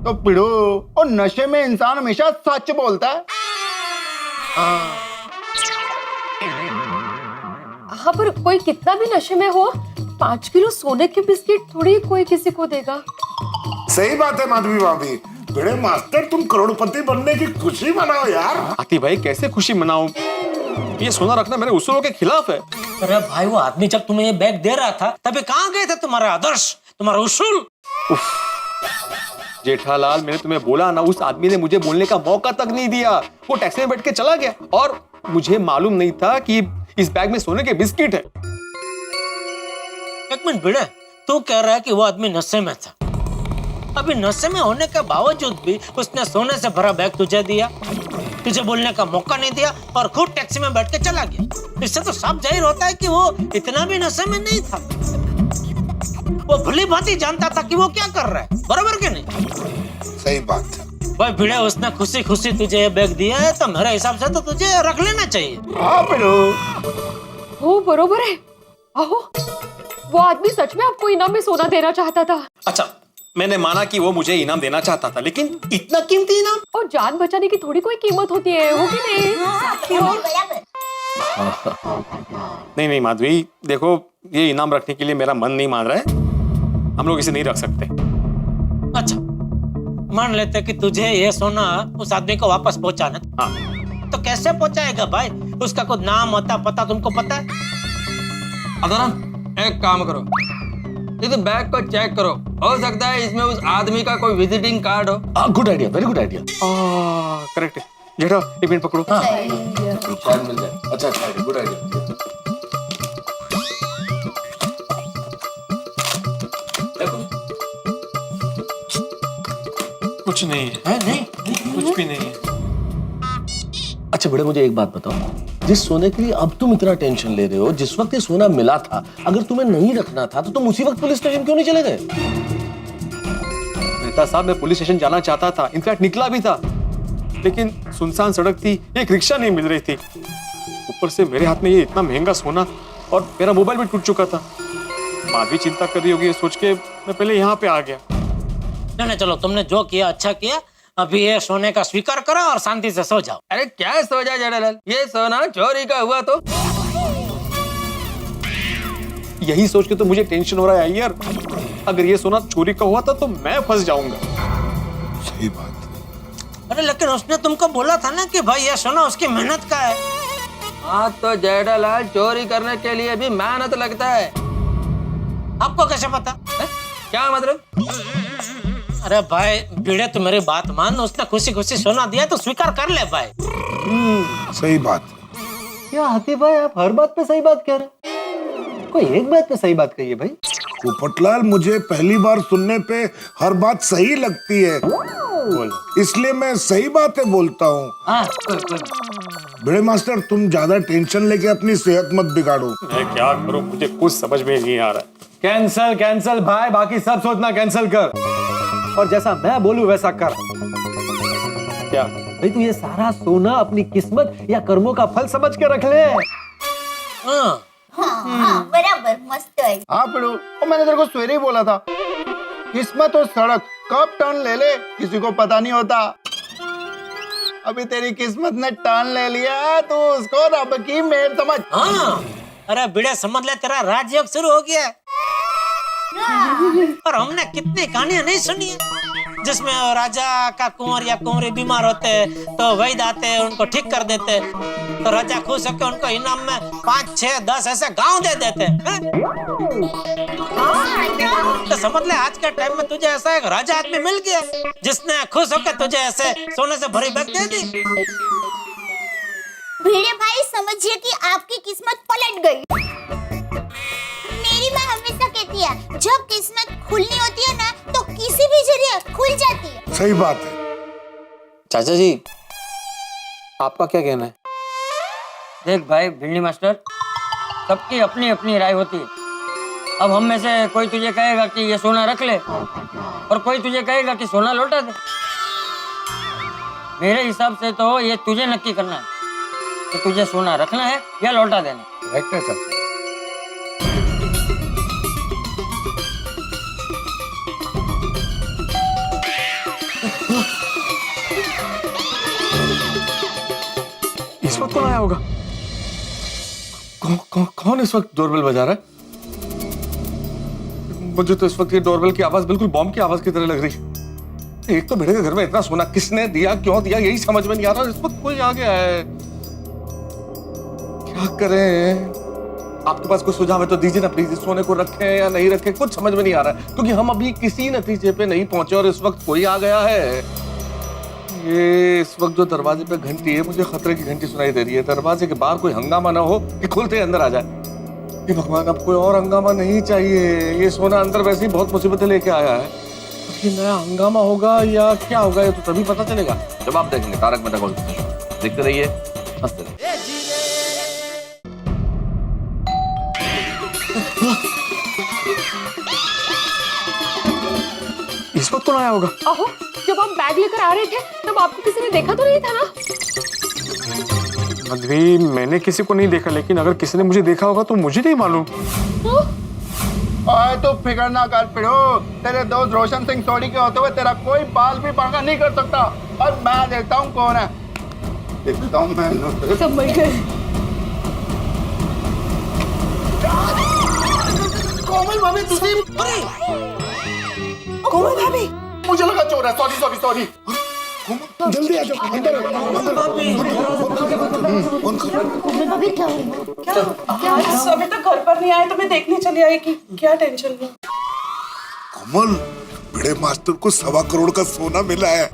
तो पिड़ू, और नशे में इंसान हमेशा सच बोलता है। हाँ, पर कोई कितना भी नशे में हो, 5 किलो सोने के बिस्किट थोड़ी कोई किसी को देगा। सही बात है माधवी भाभी। बड़े मास्टर, तुम करोड़पति बनने की खुशी मनाओ यार। आती भाई, कैसे खुशी मनाऊं? ये सोना रखना मेरे उसूलों के खिलाफ है। अरे भाई, वो आदमी जब तुम्हें ये बैग दे रहा था तभी कहाँ गए थे तुम्हारा आदर्श, तुम्हारा उसूल? जेठालाल, मैंने तुम्हें बोला ना, उस आदमी ने मुझे बोलने का मौका तक नहीं दिया। वो टैक्सी में बैठ के चला गया और मुझे मालूम नहीं था कि इस बैग में सोने के बिस्किट है। एक मिनट भिड़े, तू कह रहा है कि वो आदमी नशे में था, अभी नशे में होने के बावजूद भी उसने सोने से भरा बैग तुझे दिया, तुझे बोलने का मौका नहीं दिया और खुद टैक्सी में बैठ के चला गया। इससे तो साफ जाहिर होता है कि वो इतना भी नशे में नहीं था। वो भली भांति जानता था कि वो क्या कर रहा है, बराबर के नहीं? सही बात है भाई भिड़े, उसने खुशी खुशी तुझे ये बैग दिया है तो मेरे हिसाब से तो तुझे रख लेना चाहिए। हाँ बिड़ू, हो बरोबर है। आहो, वो आदमी सच में आपको इनाम में सोना देना चाहता था। अच्छा, मैंने माना कि वो मुझे इनाम देना चाहता था, लेकिन इतना कीमती इनाम? और जान बचाने की थोड़ी कोई कीमत होती है, हो कि नहीं? बराबर। नहीं नहीं माधवी, देखो ये इनाम रखने के लिए मेरा मन नहीं मान रहा है, हम लोग इसे नहीं रख सकते। अच्छा, मान लेते कि तुझे ये सोना उस आदमी को वापस पहुंचाना, हाँ, तो कैसे पहुंचाएगा भाई? उसका कोई नाम होता पता तुमको पता है? अदनान, एक काम करो, इस बैग को चेक करो, हो सकता है इसमें उस आदमी का कोई विजिटिंग कार्ड हो। Good idea, very good idea. Correct है जेठा, एक मिनट पकड़ो। शायद मिल जाए। अच्छा अच्छा, गुड आइडिया। कुछ नहीं है, नहीं कुछ भी नहीं है। अच्छा बेटा, मुझे एक बात बताओ, जिस सोने के लिए अब तुम इतना टेंशन ले रहे हो, जिस वक्त ये सोना मिला था, अगर तुम्हें नहीं रखना था तो तुम उसी वक्त पुलिस स्टेशन क्यों नहीं चले गए? मेहता साहब, मैं पुलिस स्टेशन जाना चाहता था, इनफैक्ट निकला भी था, लेकिन सुनसान सड़क थी, एक रिक्शा नहीं मिल रही थी, ऊपर से मेरे हाथ में ये इतना महंगा सोना, और मेरा मोबाइल भी टूट चुका था। माधवी चिंता कर रही होगी, ये सोच के मैं पहले यहाँ पे आ गया। नहीं, चलो तुमने जो किया अच्छा किया। अभी ये सोने का स्वीकार करो और शांति से सो जाओ। अरे क्या सो जा जेठालाल, ये सोना चोरी का हुआ तो? यही सोच के तो मुझे टेंशन हो रहा है यार, अगर ये सोना चोरी का हुआ था तो मैं फंस जाऊंगा। सही बात। अरे लेकिन उसने तुमको बोला था ना कि भाई ये सोना उसकी मेहनत का है। हाँ तो जेठालाल, चोरी करने के लिए भी मेहनत लगता है। आपको कैसे पता है? क्या मतलब? अरे भाई भिड़े, तू मेरी बात मान, उसने खुशी खुशी सोना दिया तो स्वीकार कर ले भाई। सही बात। क्या हाथी भाई, आप हर बात पे सही बात कह रहे हैं? कोई एक बात पे सही बात कहिए भाई। पोपटलाल, मुझे पहली बार सुनने पे हर बात सही लगती है, इसलिए मैं सही बातें बोलता हूँ। बड़े मास्टर, तुम ज्यादा टेंशन लेके अपनी सेहत मत बिगाड़ो। मैं क्या करूं, मुझे कुछ समझ में नहीं आ रहा। कैंसल कैंसल भाई, बाकी सब सोचना कैंसल कर, और जैसा मैं बोलूं वैसा कर। क्या भाई, तू ये सारा सोना अपनी किस्मत या कर्मों का फल समझ के रख ले। हाँ, हाँ, बराबर, मस्त है। हाँ पिड़ू, और मैंने तेरे को सवेरे ही बोला था, किस्मत और सड़क कब टर्न ले ले किसी को पता नहीं होता। अभी तेरी किस्मत ने टर्न ले लिया तो उसको रब की मेहर समझ। हाँ, अरे भिड़े समझ ले, तेरा राजयोग शुरू हो गया। और हमने कितनी कहानियां नहीं सुनी है जिसमें राजा का कुंवर या कुंवरी बीमार होते तो वैद्य आते उनको ठीक कर देते, तो राजा खुश होकर उनको इनाम में 5, 6, 10 ऐसे गांव दे देते। तो समझ ले आज के टाइम में तुझे ऐसा एक राजा आदमी मिल गया जिसने खुश होकर तुझे ऐसे सोने से भरी बैग दे दी। भिड़े भाई, समझिए कि आपकी किस्मत पलट गई। मेरी माँ हमेशा कहती है, जब किस्मत खुलनी होती है ना तो किसी भी जरिए खुल जाती है। सही बात है। चाचा जी, आपका क्या कहना है? देख भाई भिंडी मास्टर, सबकी अपनी अपनी राय होती है। अब हम में से कोई तुझे कहेगा कि ये सोना रख ले, और कोई तुझे कहेगा कि सोना लौटा दे। मेरे हिसाब से तो ये तुझे नक्की करना है कि तुझे सोना रखना है या लौटा देना। करेक्ट है चाचा। इस वक्त कौन आया होगा? कौन इस वक्त डोरबेल बजा रहा है? मुझे तो इस वक्त ये डोरबेल की आवाज बिल्कुल बॉम्ब की आवाज की तरह लग रही है। एक तो भिड़े के घर में इतना सोना किसने दिया, क्यों दिया, यही समझ में नहीं आ रहा। इस वक्त कोई आ गया है, क्या करें? आपके पास कोई सुझाव है तो दीजिए ना प्लीज। सोने को रखें या नहीं रखें, कुछ समझ में नहीं आ रहा है, क्योंकि हम अभी किसी नतीजे पे नहीं पहुंचे और इस वक्त कोई आ गया है। ये इस वक्त जो दरवाजे पे घंटी है, मुझे खतरे की घंटी सुनाई दे रही है। दरवाजे के बाहर कोई हंगामा ना हो कि खुलते अंदर आ जाए। ये भगवान, अब कोई और हंगामा नहीं चाहिए। ये सोना अंदर वैसे ही बहुत मुसीबतें लेके आया है, ये नया हंगामा होगा या क्या होगा ये तो तभी पता चलेगा जब आप देखेंगे तारक मेहता का उल्टा चश्मा। देखते रहिए, हंसते रहिए। इस वक्त कौन आया होगा? आहो, जब आप बैग लेकर आ रहे थे तब आपको किसी ने देखा तो नहीं था ना? मधवी, मैंने किसी को नहीं देखा, लेकिन अगर किसी ने मुझे देखा होगा तो मुझे नहीं मालूम। आए तो फिक्र ना कर पिड़ो, तेरे दोस्त रोशन सिंह सोडी के होते हुए तेरा कोई बाल भी बांका नहीं कर सकता। और मैं देखता हूँ कौन है, देखता हूँ मैं। समझ गए। भाभी तुसी कोमल भाभी मुझे लगा चोर है। Sorry sorry sorry. जल्दी आ जाओ अंदर आओ, अंदर आओ। फोन करो। अभी तक घर पर नहीं आए तो मैं देखने चली आई कि क्या टेंशन है। कोमल, बड़े मास्टर को 1.25 करोड़ का सोना मिला है।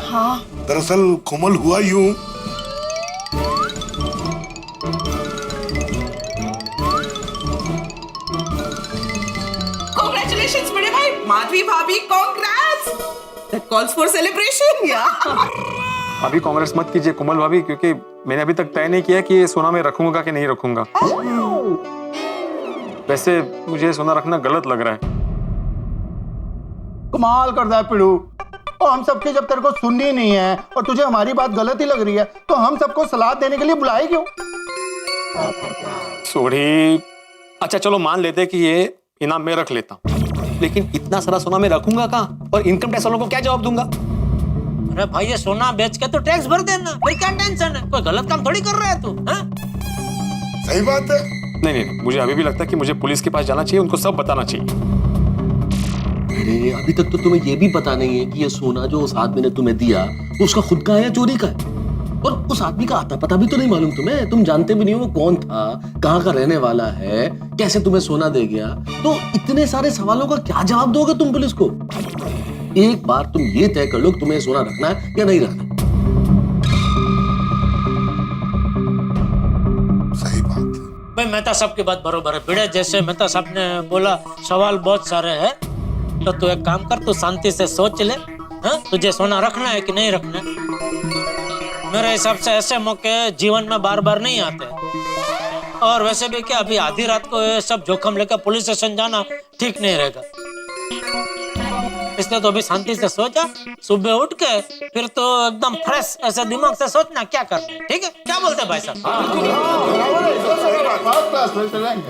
हाँ दरअसल कोमल हुआ यूं, Congratulations बड़े भाई, माधवी भाभी, congrats! That calls for celebration, yeah. अभी कांग्रेस मत कीजिए कोमल भाभी, क्योंकि मैंने अभी तक तय नहीं किया कि ये सोना मैं रखूंगा कि नहीं रखूंगा। वैसे मुझे ये सोना रखना गलत लग रहा है। कमाल कर रहा है पिड़ू। और हम सबकी जब तेरे को सुननी नहीं है और तुझे हमारी बात गलत ही लग रही है तो हम सबको सलाह देने के लिए बुलाए क्यों? सॉरी। अच्छा चलो मान लेते कि ये इनाम मैं रख लेता हूँ, लेकिन इतना सारा सोना मैं रखूंगा कहाँ और इनकम टैक्स वालों को क्या जवाब दूंगा? अरे भाई ये सोना बेच के तो टैक्स भर देना, फिर क्या टेंशन है? कोई गलत काम थोड़ी कर रहा है तू, हाँ? सही बात है। नहीं नहीं, मुझे अभी भी लगता है कि मुझे पुलिस के पास जाना चाहिए, उनको सब बताना चाहिए। अरे अभी तक तो तुम्हें ये भी पता नहीं है कि ये सोना जो उस आदमी ने तुम्हें दिया उसका खुद का है या चोरी का है, और उस आदमी का आता पता भी तो नहीं मालूम तुम्हें। तुम जानते भी नहीं हो वो कौन था, कहाँ का रहने वाला है, कैसे तुम्हें सोना दे गया। तो इतने सारे सवालों का क्या जवाब दोगे तुम पुलिस को? एक बार तुम ये तय कर लो कि तुम्हें सोना रखना है या नहीं रखना। सही बात है। भाई मेहता साहब की बात बरोबर है। भिड़े जैसे मेहता साहब ने बोला सवाल बहुत सारे हैं, तो तू एक काम कर, तू शांति से सोच ले, हाँ? तुझे सोना रखना है कि नहीं रखना है? मेरे हिसाब से ऐसे मौके जीवन में बार बार नहीं आते, और वैसे भी क्या अभी आधी रात को ये सब जोखम लेकर पुलिस स्टेशन जाना ठीक नहीं रहेगा। इसलिए तो अभी शांति से सोचा, सुबह उठ के फिर तो एकदम फ्रेश ऐसे दिमाग से सोचना क्या करना है, ठीक है? क्या बोलते हैं भाई साहब?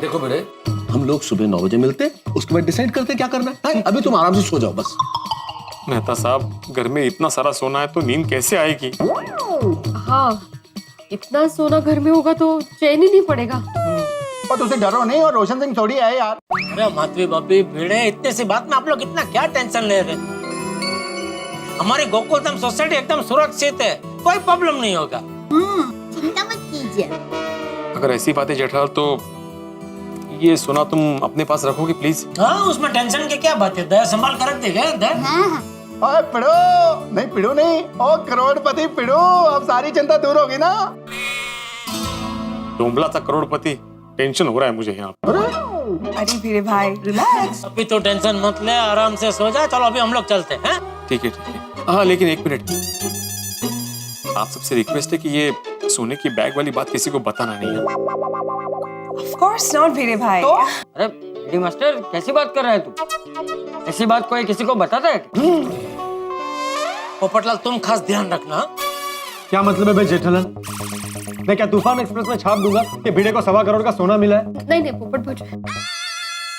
देखो बेटे, हम लोग सुबह 9 बजे मिलते, उसके बाद डिसाइड करते क्या करना है। अभी तुम आराम से सो जाओ बस। मेहता साहब, घर में इतना सारा सोना है तो नींद कैसे आएगी? हाँ, इतना सोना घर में होगा तो चैन ही नहीं पड़ेगा। और तुझे डरो नहीं, और रोशन सिंह थोड़ी है यार। अरे माधवी भाभी, भिड़े इतने सी बात में आप लोग इतना क्या टेंशन ले रहे? हमारी गोकुलधाम सोसाइटी एकदम सुरक्षित है, कोई प्रॉब्लम नहीं होगा। चिंता मत कीजिए। अगर ऐसी बात है जेठालाल, तो ये सोना तुम अपने पास रखोगे प्लीज? हाँ, उसमें टेंशन की क्या बात है? दया संभाल कर रख देगा। ओए पिड़ो नहीं, पिड़ो नहीं, ओ करोड़पति पिड़ो, अब सारी चिंता दूर होगी ना। डोंबला था करोड़पति, टेंशन हो रहा है मुझे यहाँ। अरे भिड़े भाई रिलैक्स। अभी तो टेंशन मत ले, आराम से सो जा। चलो अभी हम लोग चलते हैं। ठीक है ठीक है। हाँ लेकिन एक मिनट, आप सबसे रिक्वेस्ट है कि ये सोने की बैग वाली बात किसी को बताना नहीं है। Of course not भिड़े भाई। अरे डी मास्टर, कैसी बात कर रहा है तू? ऐसी बात कोई किसी को बताता है? पोपटलाल, तुम खास ध्यान रखना। क्या मतलब है भाई जेठालाल? मैं क्या तूफान एक्सप्रेस में छाप दूंगा कि भिड़े को 1.25 करोड़ का सोना मिला है? नहीं नहीं पोपट भट्ट,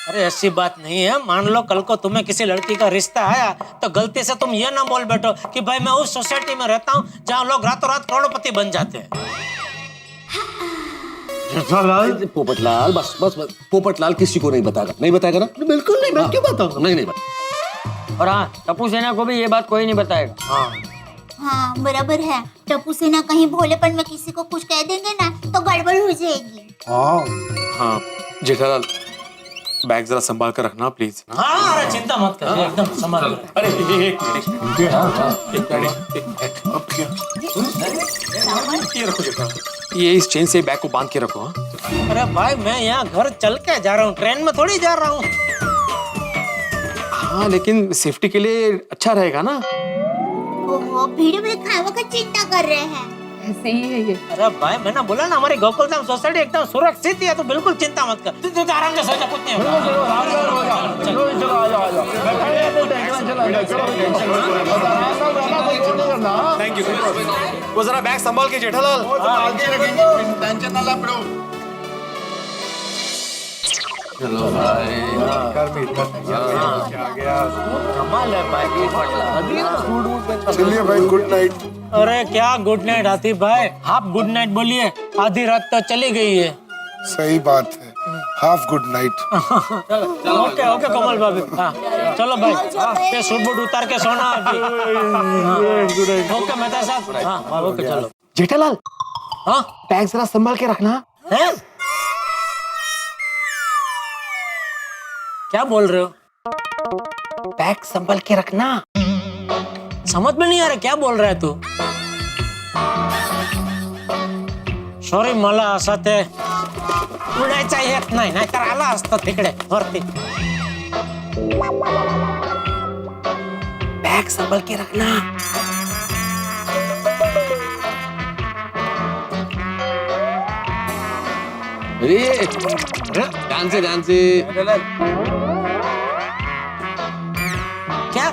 अरे ऐसी बात नहीं है। मान लो कल को तुम्हें किसी लड़की का रिश्ता आया तो गलती से तुम ये ना बोल बैठो कि भाई मैं उस सोसाइटी में रहता हूँ जहाँ लोग रातों रात करोड़पति बन जाते हैं। जेठालाल, पोपटलाल बस बस बस, पोपटलाल किसी को नहीं बताएगा, नहीं बताएगा ना? बिल्कुल नहीं, मैं क्यों बताऊंगा? नहीं नहीं और हाँ, टप्पू सेना को भी ये बात कोई नहीं बताएगा। हाँ बराबर है। टप्पू सेना कहीं भोलेपन में किसी को कुछ कह देंगे ना तो गड़बड़ हो जाएगी। हाँ जेठालाल, बैग जरा संभाल कर रखना प्लीज। हाँ, अरे चिंता मत कर, एकदम संभाल। अरे एक ये रखो जेठालाल, ये इस चेन से बैग को बांध के रखो। हाँ? अरे भाई, मैं यहाँ घर चल के जा रहा हूँ, ट्रेन में थोड़ी जा रहा हूँ। हाँ लेकिन सेफ्टी के लिए अच्छा रहेगा ना। ओहो, भीड़ में खावा का चिंता कर रहे हैं। ऐसे ही है ये। अरे भाई, मैंने बोला ना हमारी गोकुलधाम सोसाइटी एकदम सुरक्षित है, तो बिल्कुल चिंता मत कर। तू आराम से सो जा, कुछ नहीं होगा। Thank you. वो जरा बैग संभाल के जेठालाल। टेंशन ना ला पिड़ो। चलो भाई, कमाल है भाई। चलिए भाई, गुड नाइट। अरे क्या गुड नाइट आतिफ भाई, आप गुड नाइट बोलिए, आधी रात तो चली गई है। सही बात है, half good night. Okay okay Kamal भाभी, हाँ चलो भाई, ये सूट बूट उतार के सोना अभी। ओके मेहता साहब, हाँ ओके चलो। जेठालाल, हाँ बैग जरा संभाल के रखना। है, क्या बोल रहे हो? बैग संभाल के रखना। समझ में नहीं आ रहा क्या बोल रहा है तू? सॉरी मला असं ते उडायचा येत नाही, नाहीतर आला असतं तिकडे वरती. बैग संभाल के रखना। अरे ध्यान से क्या?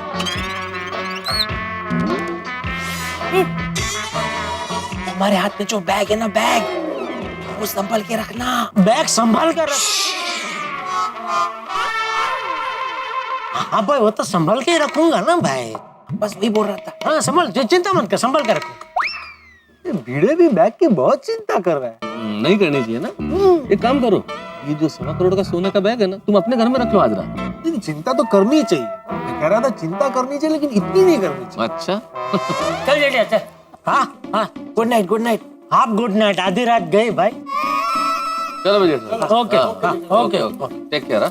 हमारे हाथ में जो बैग है ना, बैग वो संभाल के रखना। बैग संभाल कर रख। हाँ भाई, वो तो संभाल के ही रखूंगा ना भाई। बस वही बोल रहा था। हाँ संभाल, चिंता मत कर, संभाल के रखो। भिड़े भी बैग की बहुत चिंता कर रहा है। नहीं करनी चाहिए ना। एक काम करो, ये जो 1.25 करोड़ का सोने का बैग है ना, तुम अपने घर में रख लो आज रात। नहीं, चिंता तो करनी चाहिए। मैं कह रहा था चिंता करनी चाहिए, लेकिन इतनी नहीं करनी चाहिए। अच्छा चल जेठिया चल। हाँ हाँ, गुड नाइट, गुड नाइट। आप गुड नाइट, आधी रात गई भाई। चलो बजे। Okay okay take care.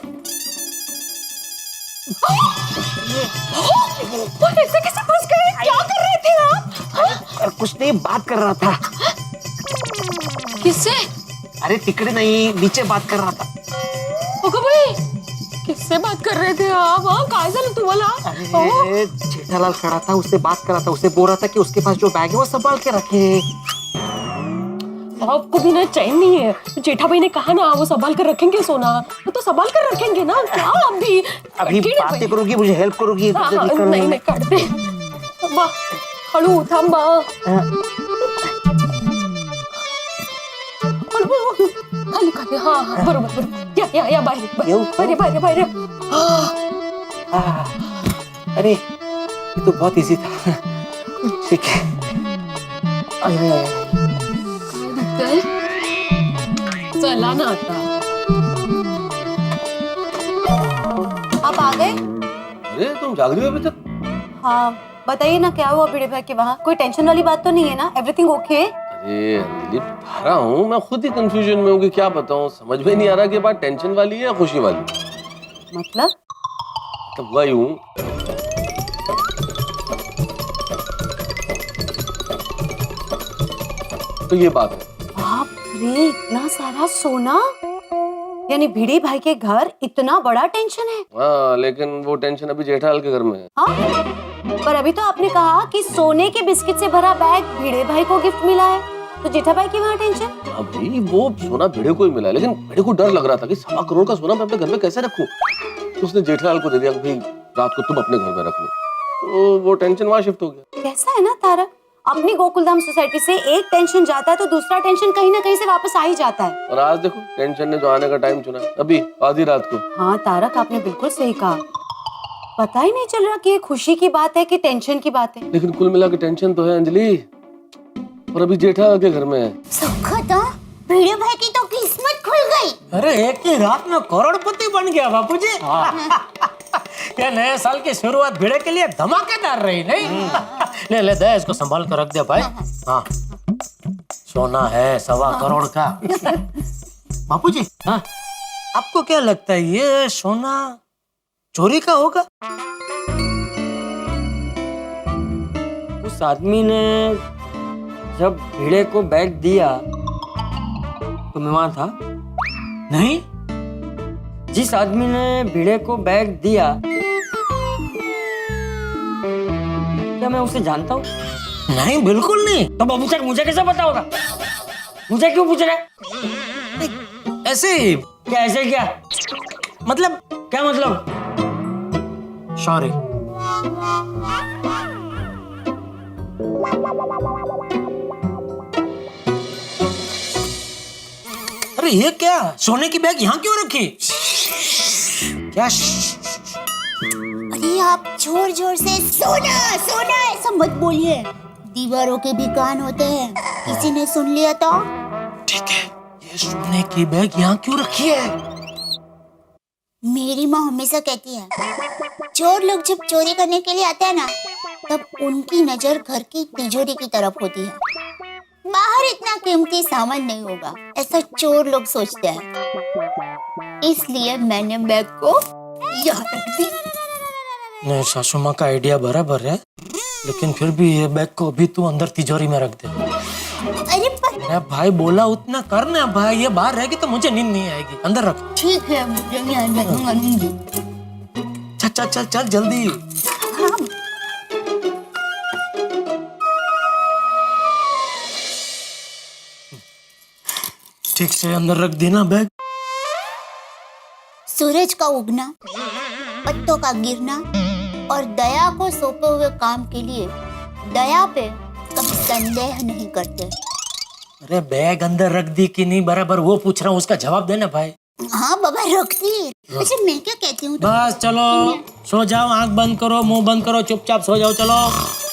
ऐसे कैसे फंस गए? क्या कर रहे थे आप? कुछ नहीं, बात कर रहा था। किससे? अरे तिकड़े नहीं, नीचे बात कर रहा था। ओके भाई, किससे बात कर रहे थे आप? हाँ, काय झालं तुम्हाला? अरे जेठालाल खड़ा था, उससे बात कर रहा था। उससे बोल रहा था कि उसके पास जो बैग है वो संभाल के रखे। आपको भी ना चैन नहीं है। जेठा भाई ने कहा ना वो संभाल कर रखेंगे सोना, वो तो संभाल कर रखेंगे ना। क्या अभी बातें करोगी, मुझे हेल्प करोगी? नहीं नहीं, काढ दे. थांबा, हळू थांबा. हळू खाली खाली. हा हा, बरोबर बरोबर. या बाहेर बाहेर बाहेर. अरे ये तो बहुत इजी था. ठीक है. चला ना आता. आप आ गए? अरे तुम जाग रही हो अभी तक? हाँ, बताइए ना क्या हुआ भिड़े भाई के वहाँ? कोई टेंशन वाली बात तो नहीं है ना? Everything okay? अरे अंजलि, बता रहा हूँ, मैं खुद ही कंफ्यूजन में हूँ कि क्या बताऊँ. समझ में नहीं आ रहा कि बात टेंशन वाली है या खुशी वाली. मतलब? तब हुआ यूं, तो ये बात है. बाप रे, इतना सारा सोना? यानी भिड़े भाई के घर इतना बड़ा टेंशन है? हाँ, लेकिन वो टेंशन अभी जेठालाल के घर में है. हाँ? पर अभी तो आपने कहा कि सोने के बिस्किट से भरा बैग भिड़े भाई को गिफ्ट मिला है, तो जेठा भाई की वहाँ टेंशन? अभी वो सोना भिड़े को ही मिला, लेकिन भिड़े को डर लग रहा था कि 1.25 करोड़ का सोना मैं अपने घर में कैसे रखूं. तो उसने जेठालाल को दे दिया कि भाई रात को तुम अपने घर में रख लो. तो वो टेंशन वहाँ शिफ्ट हो गया. कैसा है ना तारक, अपनी गोकुलधाम सोसाइटी से एक टेंशन जाता है तो दूसरा टेंशन कहीं ना कहीं से वापस आ ही जाता है. और आज देखो, टेंशन ने जो आने का टाइम चुना, अभी आधी रात को. हाँ तारक, आपने बिल्कुल सही कहा. पता ही नहीं चल रहा कि ये खुशी की बात है कि टेंशन की बात है. लेकिन कुल मिला के टेंशन तो है अंजलि, और अभी जेठालाल के घर में है. सुखद, भिड़े भाई की तो किस्मत खुल गई. अरे एक ही रात में करोड़पति बन गया बापूजी. ये नए साल की शुरुआत भिड़े के लिए धमाकेदार रही नहीं? ले ले दे, इसको संभाल कर रख दे भाई. हाँ, सोना है 1.25 करोड़ का. बापूजी, हाँ, आपको क्या लगता है ये सोना चोरी का होगा? उस आदमी ने जब भिड़े को बैग दिया तो मैं वहां था नहीं. जिस आदमी ने भिड़े को बैग दिया, क्या मैं उसे जानता हूँ? नहीं, बिल्कुल नहीं. तो बाबू सर मुझे कैसे पता होगा? मुझे क्यों पूछ रहे हैं? ऐसे ही. क्या ऐसे क्या? मतलब क्या मतलब? सॉरी. अरे ये क्या, सोने की बैग यहाँ क्यों रखी? क्या? अरे आप जोर जोर से सोना सोना ऐसा मत बोलिए, दीवारों के भी कान होते हैं. किसी ने सुन लिया तो? ठीक है, ये सोने की बैग यहाँ क्यों रखी है? मेरी माँ हमेशा कहती है चोर लोग जब चोरी करने के लिए आते हैं ना, तब उनकी नजर घर की तिजोरी की तरफ होती है। बाहर इतना कीमती सामान नहीं होगा, ऐसा चोर लोग सोचते हैं। इसलिए मैंने बैग को यहाँ रख दी। नहीं, सासू माँ का आइडिया बराबर है, लेकिन फिर भी ये बैग को अभी तू अंदर तिजोरी में रख दे। अरे मैं भाई बोला उतना करना भाई, ये बाहर रहेगी तो मुझे नींद नहीं आएगी, अंदर रख। ठीक है, मुझे नहीं। चल चल चल चल जल्दी। हाँ। ठीक से अंदर रख देना बैग। सूरज का उगना, पत्तों का गिरना और दया को सौंपे हुए काम के लिए दया पे कभी संदेह नहीं करते। अरे बैग अंदर रख दी कि नहीं बराबर वो पूछ रहा हूँ, उसका जवाब देना भाई। हाँ बाबा रख दी। अच्छा मैं क्या कहती हूँ, बस चलो सो जाओ, आंख बंद करो, मुंह बंद करो, चुपचाप सो जाओ, चलो।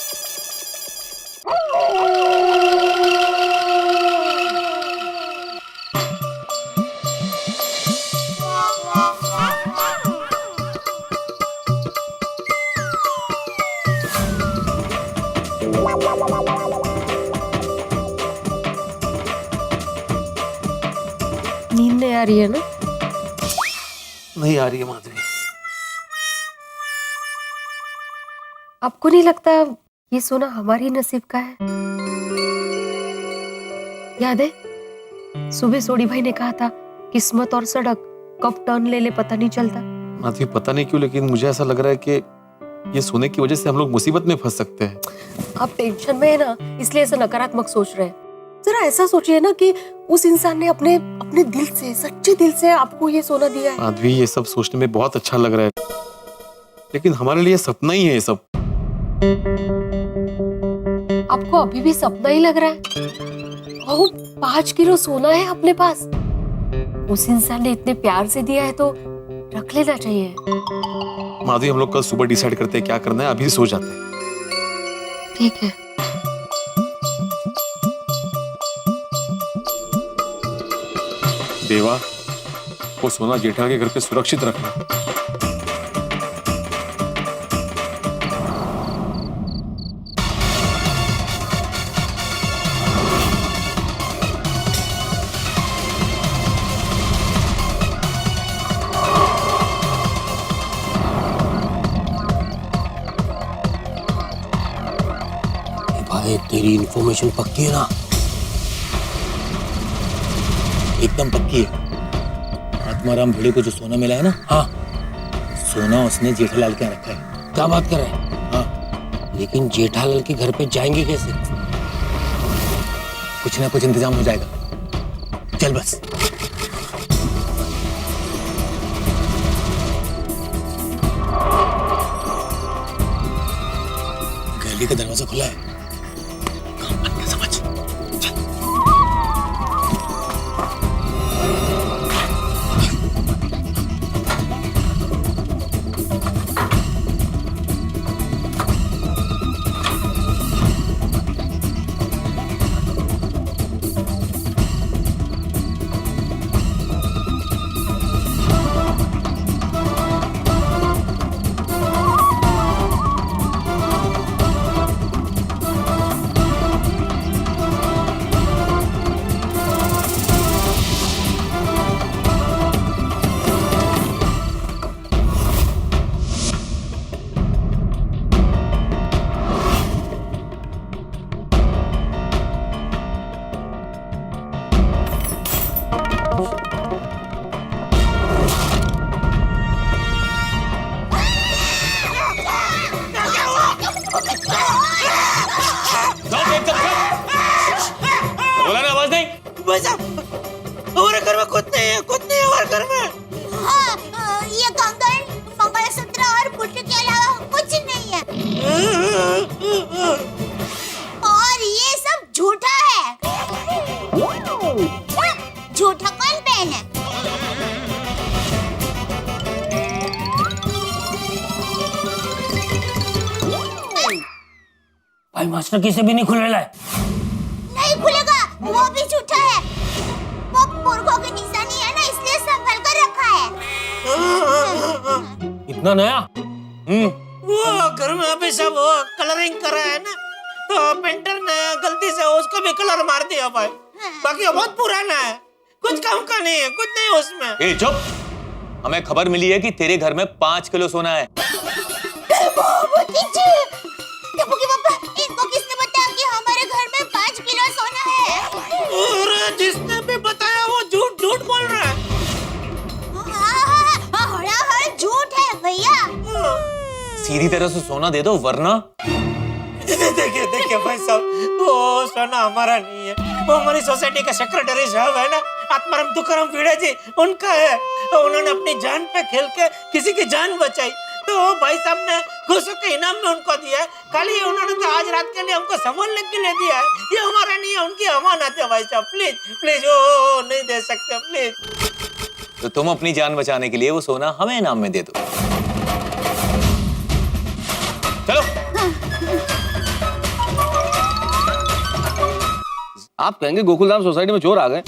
नींद नहीं आ रही है ना? नहीं आ रही है माधवी। आपको नहीं लगता ये सोना हमारी नसीब का है? याद है सुबह सोडी भाई ने कहा था किस्मत और सड़क कब टर्न ले ले पता नहीं चलता। माधवी पता नहीं क्यों, लेकिन मुझे ऐसा लग रहा है कि ये सोने की वजह से हम लोग मुसीबत में फंस सकते हैं। आप टेंशन में है ना, इसलिए ऐसा नकारात्मक सोच रहे हैं। जरा ऐसा सोचिए ना कि उस इंसान ने अपने अपने दिल से, सच्चे दिल से आपको ये सोना दिया है। माधवी ये सब सोचने में बहुत अच्छा लग रहा है, लेकिन हमारे लिए सपना ही है ये सब। आपको अभी भी सपना ही लग रहा है? वो 5 किलो सोना है अपने पास, उस इंसान ने इतने प्यार से दिया है तो रख लेना चाहिए। माधवी हम लोग कल सुबह डिसाइड करते हैं क्या करना है, अभी सो जाते हैं। ठीक है। देवा, वो सोना जेठा के घर पे सुरक्षित रखना। भाई तेरी इन्फॉर्मेशन पक्की है ना? एकदम पक्की है। आत्माराम भिड़े को जो सोना मिला है ना, हाँ सोना उसने जेठालाल के यहाँ रखा है। क्या बात कर रहे हैं? हाँ, लेकिन जेठालाल के घर पे जाएंगे कैसे? कुछ ना कुछ इंतजाम हो जाएगा। चल बस। गैलरी का दरवाजा खुला है, काम बन गया समझ। बोला ना आवाज नहीं। हमारे घर में कुछ नहीं है, कुछ नहीं है हमारे घर में। हाँ, ये कंगन, मंगलसूत्र और बुट्टी के अलावा कुछ नहीं है। और ये सब झूठा है। झूठा कौन पहने? भाई मास्टर किसे भी नहीं खुलेला है। नहीं खुलेगा, वो भी झूठा है। वो पुरखों की निशानी है ना, इसलिए संभल कर रखा है। कितना नया। वो घर में अभी सब वो कलरिंग कर रहा है ना, तो पेंटर ने गलती से उसको भी कलर मार दिया भाई। बाकी वो बहुत पुराना है, कुछ काम का नहीं है, कुछ नहीं उसमें। ए चुप, हमें खबर मिली है कि तेरे घर में 5 किलो सोना है। इनको किसने बताया कि हमारे घर में 5 किलो सोना है? और जिसने भी बताया वो झूठ झूठ बोल रहा है। हाँ, झूठ है भैया। सीधी तरह से सोना दे दो वरना। देखिए भाई साहब, वो सोना हमारा नहीं है, वो हमारी सोसाइटी का सेक्रेटरी साहब है ना, आत्माराम तुकाराम भिड़े जी, उनका है। तो उन्होंने अपनी जान पे खेल के किसी की जान बचाई, तो भाई साहब ने खुश के इनाम में उनको दिया है। खाली उन्होंने तो आज रात के लिए हमको संभालने के लिए दिया है, ये हमारा नहीं है, उनकी अमानत है भाई साहब। प्लीज प्लीज ओ नहीं दे सकते प्लीज। तो तुम अपनी जान बचाने के लिए वो सोना हमें इनाम में दे दो। चलो। आप कहेंगे गोकुलधाम सोसाइटी में चोर आ गए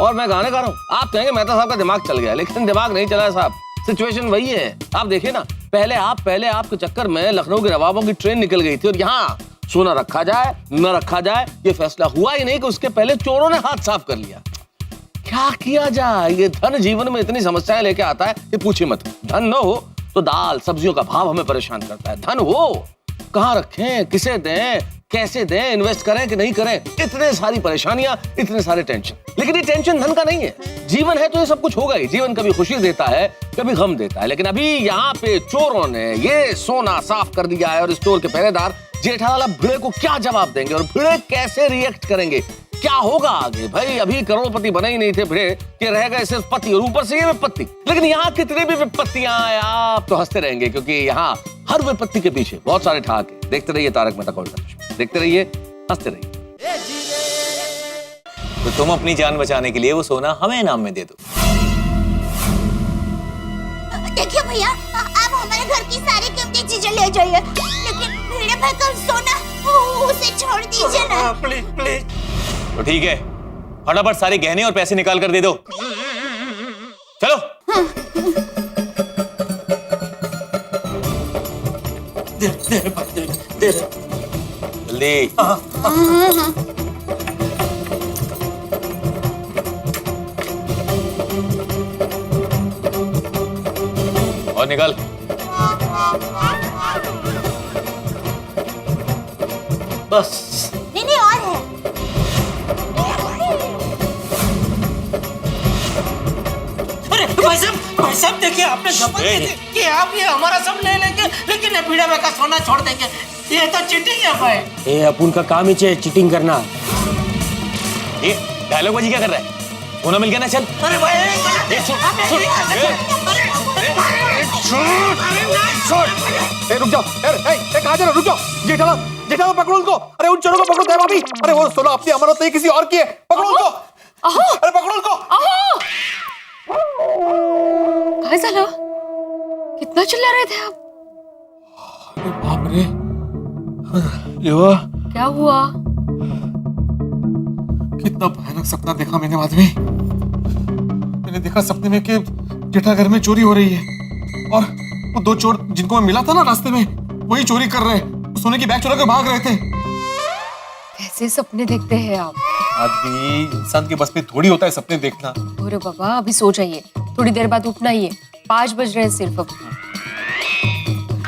और मैं गाने गा रहा हूँ। आप कहेंगे मेहता साहब का दिमाग चल गया, लेकिन दिमाग नहीं चला है साहब। सिचुएशन वही है, आप देखिए ना, पहले आपके चक्कर में लखनऊ के नवाबों की ट्रेन निकल गई थी और यहाँ सोना रखा जाए न रखा जाए ये फैसला हुआ ही नहीं कि उसके पहले चोरों ने हाथ साफ कर लिया। क्या किया जाए? ये धन जीवन में इतनी समस्याएं लेके आता है कि पूछिए मत। धन न हो तो दाल सब्जियों का भाव हमें परेशान करता है, धन हो कहाँ रखें, किसे दें, कैसे दें, इन्वेस्ट करें कि नहीं करें, इतने सारी परेशानियां, इतने सारे टेंशन। लेकिन ये टेंशन धन का नहीं है, जीवन है तो ये सब कुछ होगा ही। जीवन कभी खुशी देता है, कभी गम देता है। लेकिन अभी यहाँ पे चोरों ने ये सोना साफ कर दिया है और स्टोर के पहरेदार जेठालाल भिड़े को क्या जवाब देंगे और भिड़े कैसे रिएक्ट करेंगे, क्या होगा आगे? भाई अभी करोड़पति बने ही नहीं थे भिड़े कि रह गए सिर्फ पति और ऊपर से ये विपत्ति। लेकिन यहाँ कितने भी विपत्तियां आए आप तो हंसते रहेंगे, क्योंकि यहाँ हर विपत्ति के पीछे बहुत सारे ठहाके। देखते रहिए तारक मेहता का उल्टा चश्मा, देखते रहिए, हंसते रहिए। तो तुम अपनी जान बचाने के लिए वो सोना हमें इनाम में दे दो। देखिए भैया, आप हमारे घर की सारी कीमती चीजें ले जाइए, लेकिन भिड़े भाई का सोना उसे छोड़ दीजिए ना। Please please. तो ठीक है, फटाफट सारे गहने और पैसे निकाल कर दे दो। चलो। जल्दी। और निकाल। बस। नहीं और है। भाई साहब देखिए, आपने शपथ दी थी कि आप ये हमारा सब ले लेंगे, लेकिन ये भिड़े भाई का सोना छोड़ देंगे। ये तो चीटिंग है भाई। ये अपन का काम ही है चीटिंग करना। ये डायलॉग बाजी क्या कर रहा है? सोना मिल गया ना, चल। अरे भाई रुक जाओ, कहाँ जा रहे हो? रुक जाओ, जेठालाल पकड़ो उनको। अरे उन चोरों को पकड़ो दया भाभी। अरे वो सोना अपनी अमानत नहीं किसी और की है, पकड़ो उनको। अरे पकड़ो उनको। काय झालं? कितना चिल्ला रहे थे आप? अरे बाप रे, ये हुआ क्या हुआ? कितना भयानक सपना देखा मैंने माधवी। मैंने देखा सपने में कि जेठा घर में चोरी हो रही है और वो 2 चोर जिनको मैं मिला था ना रास्ते में, वही चोरी कर रहे हैं, सोने की बैग चुरा कर भाग रहे थे। कैसे सपने देखते हैं आप? आदमी इंसान के बस में थोड़ी होता है सपने देखना। अरे बाबा, अभी सो जाइए, थोड़ी देर बाद उठना ही है। 5 बज रहे हैं सिर्फ अब।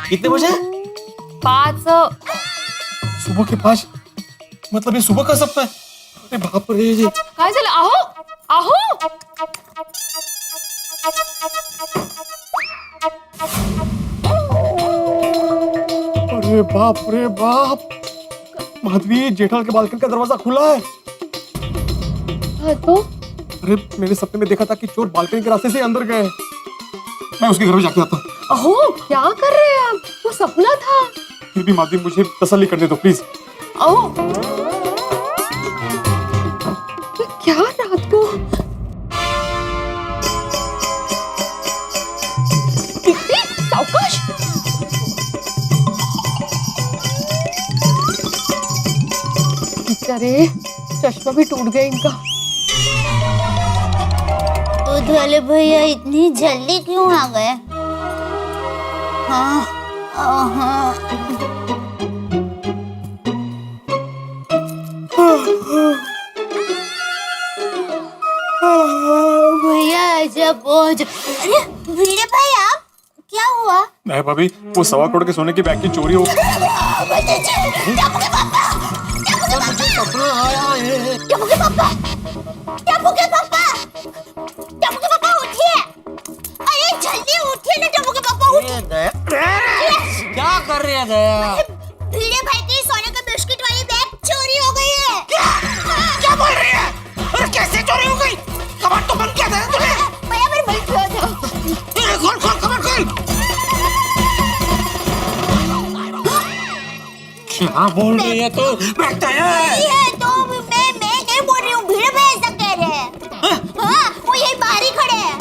कितने बजे? 5। सुबह के 5? मतलब ये सुबह का सपना है? अरे बाप रे। काय झालं? आहो। अरे बाप रे बाप, माधवी जेठालाल के बालकनी का दरवाजा खुला है। हाँ तो? अरे मैंने सपने में देखा था कि चोर बालकनी के रास्ते से अंदर गए। मैं उसके घर में जाके आता हूँ। अहो, क्या कर रहे हैं आप? वो सपना था। फिर भी माधवी मुझे तसल्ली करने दो प्लीज। अहो, क्या रात को? सावकाश। बेचारे, चश्मा भी टूट गया इनका। दूध वाले भैया इतनी जल्दी क्यों आ गए? हाँ हाँ भैया जब अरे भिड़े भाई आप क्या हुआ? नहीं भाभी, वो 1.25 करोड़ के सोने की बैग की चोरी हो उठिए, अरे जल्दी उठिए ना टप्पू के पापा। क्या कर रही है दया? भिड़े भाई की सोने का बिस्किट वाली बैग चोरी हो गई है। क्या बोल रही है? और कैसे चोरी हो गई? कबाड़ तो बंद किया था ना तूने? भैया मेरे बंद किया था। खोल खोल कबाड़ खोल। क्या बोल रही है तू? बैठता है। ये तो मैं नहीं बोल रही हूँ, भिड़े भाई ऐसा कह रहे हैं। हाँ, वो यही बाहर ही खड़े हैं।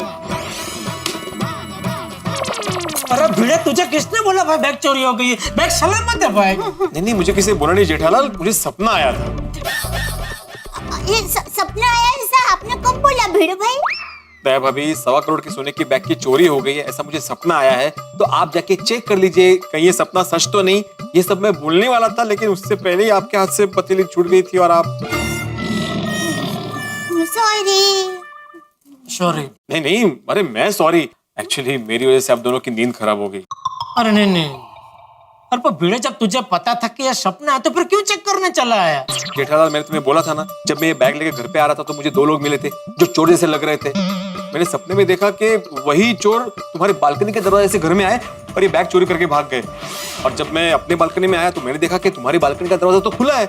अरे भिड़े, तुझे किसने बोला भाई बैग चोरी हो गई है? बैग सलामत है भाई। नहीं, मुझे किसी ने बोला नहीं जेठालाल, मुझे सपना आया था। ये सपना आया ऐसा आपने कब बोला भिड़े भाई? दया भाभी, 1.25 करोड़ के सोने की बैग की चोरी हो गई है, ऐसा मुझे सपना आया है। तो आप जाके चेक कर लीजिए कहीं ये सपना सच तो नहीं। ये सब मैं बोलने वाला था, लेकिन उससे पहले ही आपके हाथ से पतीली छूट गई थी और आप सॉरी। नहीं, अरे मैं सॉरी। एक्चुअली मेरी वजह से आप दोनों की नींद खराब हो गई। अरे नहीं। अरे पर भिड़े, जब तुझे पता था कि यह सपना है तो फिर क्यों चेक करने चला आया? जेठालाल, मैंने तुम्हें बोला था ना, जब मैं ये बैग लेके घर पे आ रहा था तो मुझे 2 लोग मिले थे जो चोर जैसे लग रहे थे। मैंने सपने में देखा कि वही चोर तुम्हारे बालकनी के दरवाजे से घर में आए और ये बैग चोरी करके भाग गए। और जब मैं अपने बालकनी में आया तो मैंने देखा कि तुम्हारी बालकनी का दरवाजा तो खुला है।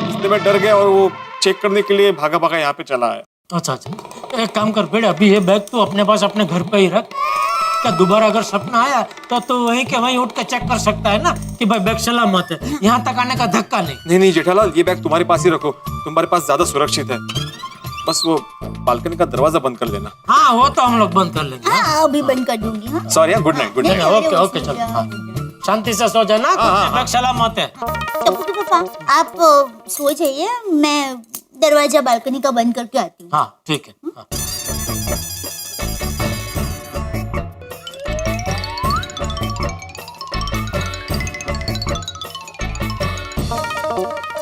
इसलिए मैं डर गया और वो चेक करने के लिए भागा यहाँ पे चला आया। अच्छा, एक काम कर भिड़े, अभी ये बैग तू अपने पास अपने घर पे ही रख। क्या दोबारा अगर सपना आया तो तू वहीं के वहीं उठ के चेक कर सकता है ना कि भाई बैग सलामत है, यहाँ तक आने का धक्का नहीं। नहीं जेठालाल, ये बैग तुम्हारे पास ही रखो, तुम्हारे पास ज्यादा सुरक्षित है। बस वो बालकनी का दरवाजा बंद कर देना। हाँ, वो तो हम लोग बंद कर लेंगे। हाँ, अभी बंद कर दूंगी। हाँ? Sorry, good night. ओके चल। शांति से सो जाना, बैग सलामत है। टप्पू के पापा आप सो जाइए, मैं दरवाजा बालकनी का बंद करके आती हूँ। हाँ ठीक है। हाँ।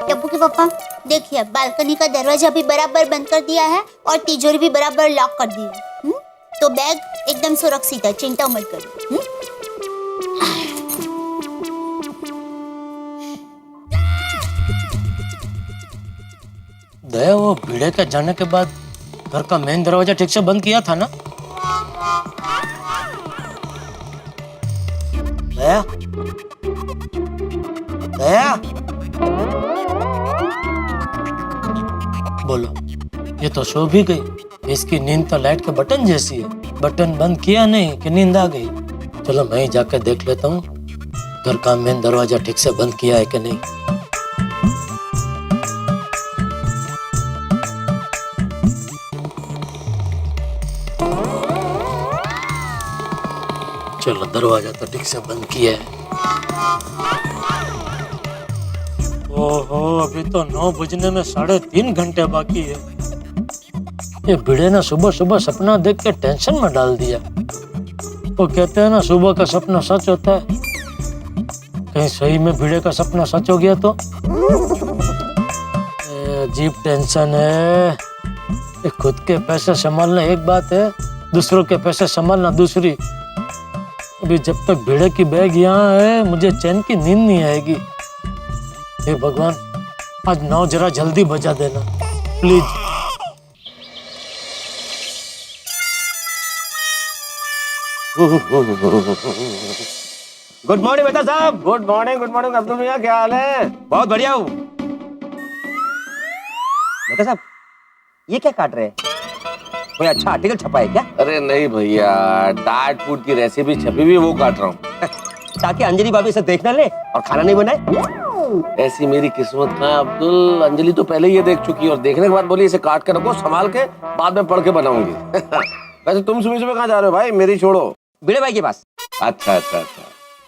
टप्पू के पापा देखिए, बालकनी का दरवाजा भी बराबर बंद कर दिया है और तिजोरी भी बराबर लॉक कर दी है। तो बैग एकदम सुरक्षित है, चिंता मत करो। दया, वो भिड़े के जाने के बाद घर का मेन दरवाजा ठीक से बंद किया था ना? दया, दया, बोलो। ये तो सो भी गई। इसकी नींद तो लाइट के बटन जैसी है, बटन बंद किया नहीं कि नींद आ गई। चलो मैं ही जाकर देख लेता हूँ घर का मेन दरवाजा ठीक से बंद किया है कि नहीं। चलो, दरवाजा तो ठीक से बंद किया है। ओहो, अभी तो 9 बजने में 3.5 घंटे बाकी है। ये भिड़े ने सुबह सुबह सपना देख के टेंशन में डाल दिया। वो कहते हैं ना, सुबह का सपना सच होता है। कहीं सही में भिड़े का सपना सच हो गया तो अजीब टेंशन है। ये खुद के पैसे संभालना एक बात है, दूसरों के पैसे संभालना दूसरी। अभी जब तक भिड़े की बैग यहाँ है, मुझे चैन की नींद नहीं आएगी। हे भगवान, आज 9 जरा जल्दी बजा देना प्लीज। गुड मॉर्निंग बेटा साहब। गुड मॉर्निंग अब्दुल भैया, क्या हाल है? बहुत बढ़िया हूँ। बेटा साहब, ये क्या काट रहे हैं? कोई अच्छा आर्टिकल छपा है क्या? अरे नहीं भैया, डाइट फूड की रेसिपी छपी हुई है, वो काट रहा हूँ। ताकि अंजलि भाभी से देखना ले और खाना नहीं बनाए। ऐसी मेरी किस्मत है अब्दुल, अंजलि तो पहले ये देख चुकी है और देखने के बाद बोली इसे काट के रखो, संभाल के बाद में पढ़ के बनाऊंगी। वैसे तुम सुबह सुबह कहाँ जा रहे हो भाई? मेरी छोड़ो, भिड़े भाई के पास। अच्छा।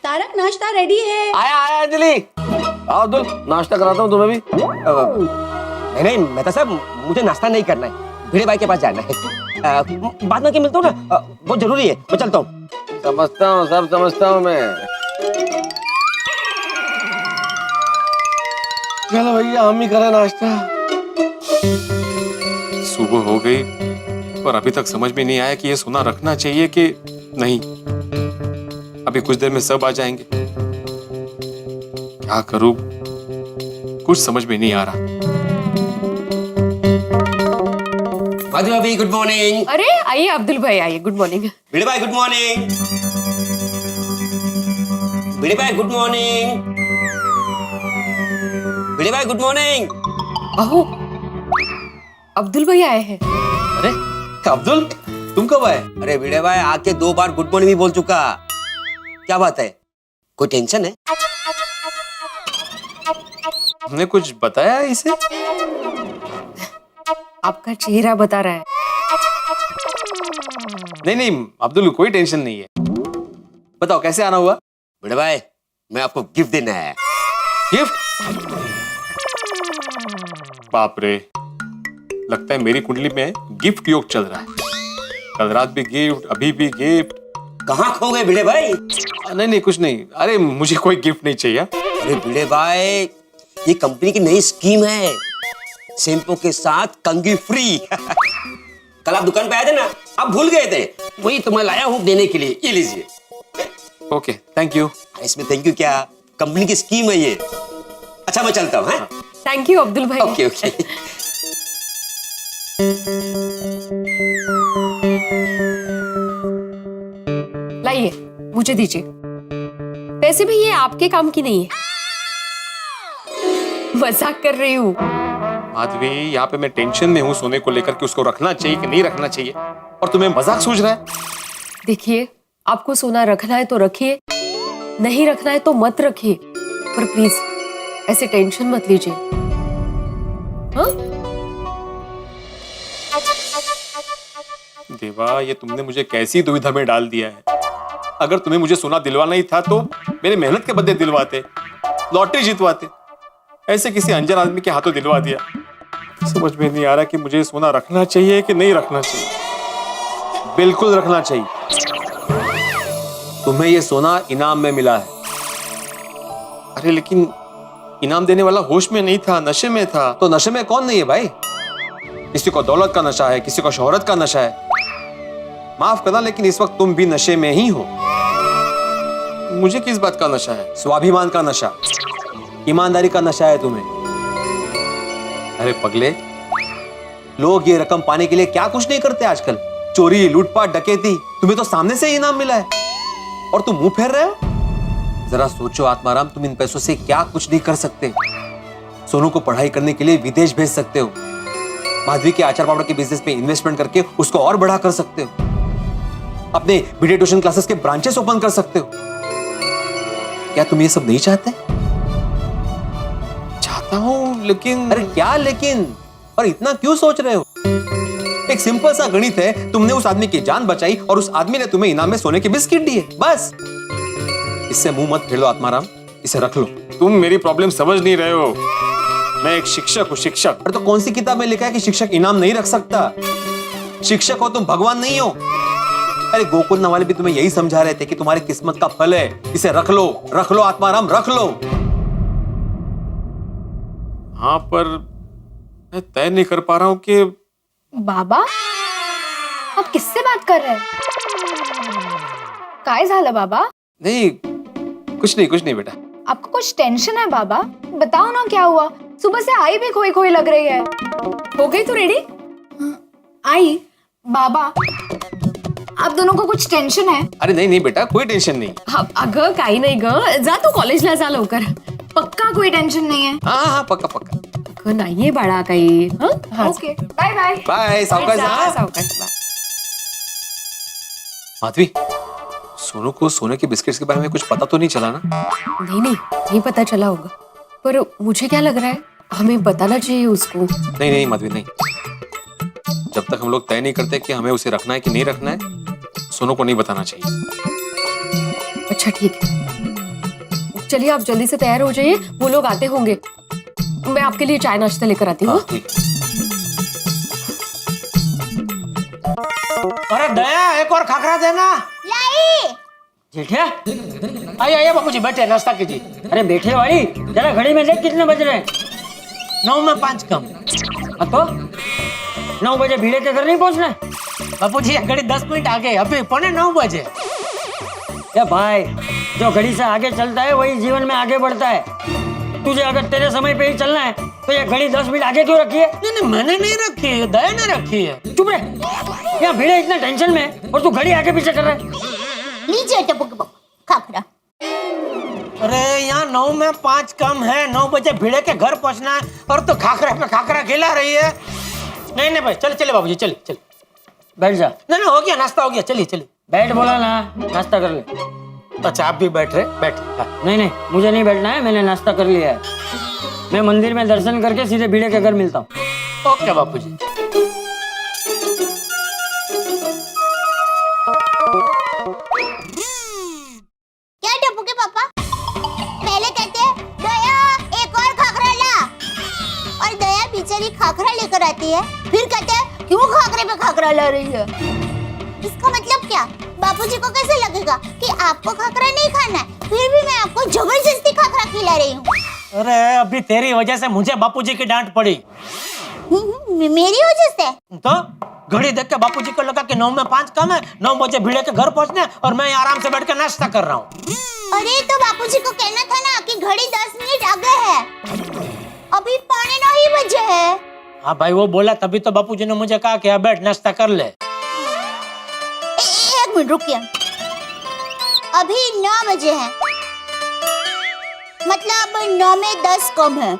तारक, नाश्ता रेडी है। आया अंजलि। आओ अब्दुल, नाश्ता कराता हूँ तुम्हें भी। नहीं मेहता साहब, मुझे नाश्ता नहीं करना है, भिड़े भाई के पास जाना है। बाद में के मिलता हूँ ना, बहुत जरूरी है, मैं चलता हूँ। समझता हूँ, सब समझता हूँ मैं। चलो भैया हम ही करें नाश्ता। सुबह हो गई और अभी तक समझ में नहीं आया कि ये सोना रखना चाहिए कि नहीं। अभी कुछ देर में सब आ जाएंगे, क्या करूं कुछ समझ में नहीं आ रहा। माधवी भाभी गुड मॉर्निंग। अरे आइए अब्दुल भाई, आइए, गुड मॉर्निंग। भिड़े भाई गुड मॉर्निंग। भिड़े भाई गुड मॉर्निंग। भिड़े भाई गुड मॉर्निंग। अहो, अब्दुल भाई आए हैं। अरे अब्दुल, तुम कब आए? अरे भिड़े भाई आके 2 बार गुड मॉर्निंग भी बोल चुका। क्या बात है, कोई टेंशन है? हमने कुछ बताया इसे? आपका चेहरा बता रहा है। नहीं अब्दुल, कोई टेंशन नहीं है। बताओ कैसे आना हुआ? भिड़े भाई मैं आपको गिफ्ट देना है। गिफ्ट? बाप रे, लगता है मेरी कुंडली में गिफ्ट योग चल रहा है। कल रात भी गिफ्ट, अभी भी गिफ्ट। कहाँ खो गए भिड़े भाई? नहीं कुछ नहीं। अरे मुझे कोई गिफ्ट नहीं चाहिए। अरे भिड़े भाई ये कंपनी की नई स्कीम है, शैम्पू के साथ कंघी फ्री। कल आप दुकान पे आए थे ना, आप भूल गए थे, वही तो मैं लाया हूँ देने के लिए। ये लीजिए। Okay thank you. इसमें थैंक यू क्या, कंपनी की स्कीम है ये। अच्छा मैं चलता हूँ। थैंक यू अब्दुल भाई। Okay okay. लाइए, मुझे दीजिए। वैसे भी ये आपके काम की नहीं है, मजाक कर रही हूँ। माधवी, यहाँ पे मैं टेंशन में हूँ सोने को लेकर कि उसको रखना चाहिए कि नहीं रखना चाहिए, और तुम्हें मजाक सूझ रहा है। देखिए, आपको सोना रखना है तो रखिए, नहीं रखना है तो मत रखिए, पर प्लीज ऐसे टेंशन मत लीजिए। हाँ? देवा, ये तुमने मुझे कैसी दुविधा में डाल दिया है। अगर तुम्हें मुझे सोना दिलवाना ही था तो मेरे मेहनत के बदले दिलवाते, लॉटरी जितवाते। ऐसे किसी अनजान आदमी के हाथों दिलवा दिया। समझ में नहीं आ रहा कि मुझे सोना रखना चाहिए कि नहीं रखना चाहिए। बिल्कुल रखना चाहिए। तुम्हें ये सोना इनाम में मिला है। अरे लेकिन इनाम देने वाला होश में नहीं था, नशे में था। तो नशे में कौन नहीं है भाई? किसी को दौलत का नशा है, किसी को शोहरत का नशा है। माफ करना लेकिन इस वक्त तुम भी नशे में ही हो। मुझे किस बात का नशा है? स्वाभिमान का नशा, ईमानदारी का नशा है तुम्हें। अरे पगले, लोग ये रकम पाने के लिए क्या कुछ नहीं करते आजकल। चोरी, लूटपाट, डकैती, तुम्हें तो सामने से ही इनाम मिला है और तुम मुंह फेर रहे हो। जरा सोचो आत्माराम, तुम इन पैसों से क्या कुछ नहीं कर सकते। सोनू को पढ़ाई करने के लिए विदेश भेज सकते हो। माधवी के आचार पापड़ के बिजनेस में इन्वेस्टमेंट करके उसको और बड़ा कर सकते हो। अपने वीडियो ट्यूशन क्लासेस के ब्रांचेस ओपन कर सकते हो। क्या तुम ये सब नहीं चाहते? चाहता हूं लेकिन। अरे क्या लेकिन, और इतना क्यों सोच रहे हो? एक सिंपल सा गणित है, तुमने उस आदमी की जान बचाई और उस आदमी ने तुम्हें इनाम में सोने के बिस्किट दिए, बस। इससे मुंह मत फेर लो आत्माराम, इसे रख लो। तुम मेरी प्रॉब्लम समझ नहीं रहे हो। मैं एक शिक्षक हूँ, शिक्षक। अरे तो कौन सी किताब में लिखा है कि शिक्षक इनाम नहीं रख सकता? शिक्षक हो तुम, भगवान नहीं हो। अरे गोकुल वाले भी तुम्हें यही समझा रहे थे कि तुम्हारी किस्मत का फल है, इसे रख लो आत्माराम, रख लो। हाँ, पर मैं तय नहीं कर पा रहा हूँ कि। बाबा, आप किससे बात कर रहे हैं? काय झालं बाबा? नहीं कुछ नहीं बेटा। आपको कुछ टेंशन है बाबा? बताओ ना क्या हुआ? सुबह से आई भी खोई खोई लग रही है। हो गई तो रेडी? आई बाबा, आप दोनों को कुछ टेंशन है? अरे नहीं बेटा, कोई टेंशन नहीं। अगं काही नाही ग, जा तू कॉलेजला जा लवकर। पक्का कोई टेंशन नहीं है? हाँ पक्का। अगं नाहीये बाळा काही। Okay, bye bye. बाय, सावकाश जा। सावकाश, बाय। माधवी, सोनू को सोने के बिस्किट्स के बारे में कुछ पता तो नहीं चला ना? नहीं पता चला होगा, पर मुझे क्या लग रहा है हमें बताना चाहिए उसको। नहीं माधवी, नहीं। जब तक हम लोग तय नहीं करते कि हमें उसे रखना है कि नहीं रखना है, सोनू को नहीं बताना चाहिए। अच्छा ठीक है, चलिए आप जल्दी से तैयार हो जाइए, वो लोग आते होंगे। मैं आपके लिए चाय नाश्ता लेकर आती हूँ। ठीक है। अरे दया, एक और खाखरा देना। लाई। जेठिया आइए आइए बापूजी, बैठे, नाश्ता कीजिए। अरे बैठे वाली, जरा घड़ी में देख कितने बज रहे हैं। 9 में 5 कम। तो 9 बजे भीड़े के घर नहीं पहुंचना है? बापूजी ये घड़ी 10 मिनट आगे, अभी 8:45 बजे। ए भाई, जो घड़ी से आगे चलता है वही जीवन में आगे बढ़ता है। तुझे अगर तेरे समय पे ही चलना है तो ये घड़ी 10 मिनट आगे क्यों रखी है? नहीं मैंने नहीं रखी है, दया ने रखी है। चुप रहे, यहाँ भीड़े इतना टेंशन में है और तू घड़ी आगे पीछे कर रहा है। लीजिए टप्पू के पापा खाखरा। अरे यहाँ 9 में 5 कम है, 9 बजे भीड़े के घर पहुंचना है और तो खाखरा पे खाखरा खिला रही है। नहीं भाई, चले चले बाबूजी, चले चले। बैठ जा। नहीं हो गया, नाश्ता हो गया, चलिए चलिए। बैठ बोला ना, नाश्ता कर ले। अच्छा आप भी बैठ रहे, बैठ। नहीं मुझे नहीं बैठना है, मैंने नाश्ता कर लिया है। मैं मंदिर में दर्शन करके सीधे भीड़े के घर मिलता हूँ। ओके बापूजी। क्या टप्पू के पापा पहले कहते हैं दया एक और खाखरा ला, और दया बेचारी खाखरा लेकर आती है, फिर कहते हैं क्यों खाखरे पे खाखरा ला रही है। इसका मतलब क्या? बापूजी को कैसे लगेगा कि आपको खाखरा नहीं खाना है, फिर भी मैं आपको जबरदस्ती खाखरा खिला रही हूँ। अरे अभी तेरी वजह से मुझे बापूजी की डांट पड़ी। मेरी वजह से? तो घड़ी देख के बापूजी को लगा कि 9 में 5 कम है, 9 बजे भीड़े के घर पहुंचने और मैं आराम से बैठ के नाश्ता कर रहा हूँ। अरे तो बापूजी को कहना था ना कि घड़ी 10 मिनट आगे है, अभी 8:45 ही बजे है। हाँ भाई वो बोला तभी तो बापूजी ने मुझे कहा कि बैठ नाश्ता कर ले। एक मिनट रुकिए, अभी 9 बजे हैं, मतलब 9 में 10 कम है,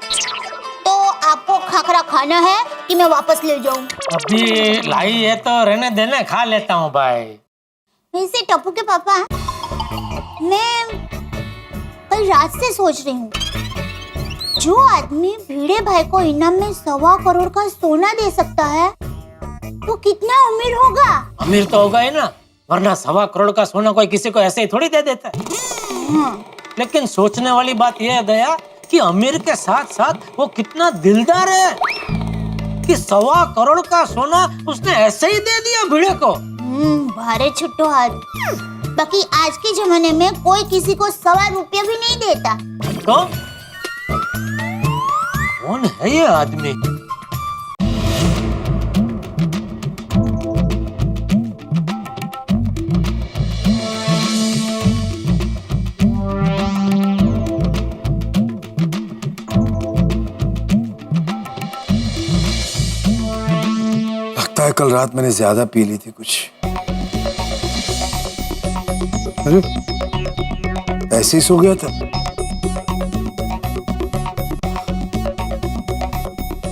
तो आपको खाखरा खाना है कि मैं वापस ले जाऊं? अभी लाई है तो रहने देना, खा लेता हूँ भाई। वैसे टप्पू के पापा, मैं कल रात से सोच रही हूँ, जो आदमी भीड़े भाई को इनाम में 1.25 करोड़ का सोना दे सकता है वो कितना अमीर होगा? अमीर तो होगा ही ना, वरना 1.25 करोड़ का सोना कोई किसी को ऐसे ही थोड़ी दे देता है। लेकिन सोचने वाली बात यह है दया कि अमीर के साथ साथ वो कितना दिलदार है कि 1.25 करोड़ का सोना उसने ऐसे ही दे दिया भीड़े को। भारे छुट्टो हाथ। बाकी आज के जमाने में कोई किसी को 1.25 रुपया भी नहीं देता। तो कौन है ये आदमी? लगता है कल रात मैंने ज्यादा पी ली थी कुछ। अरे ऐसे ही सो गया था।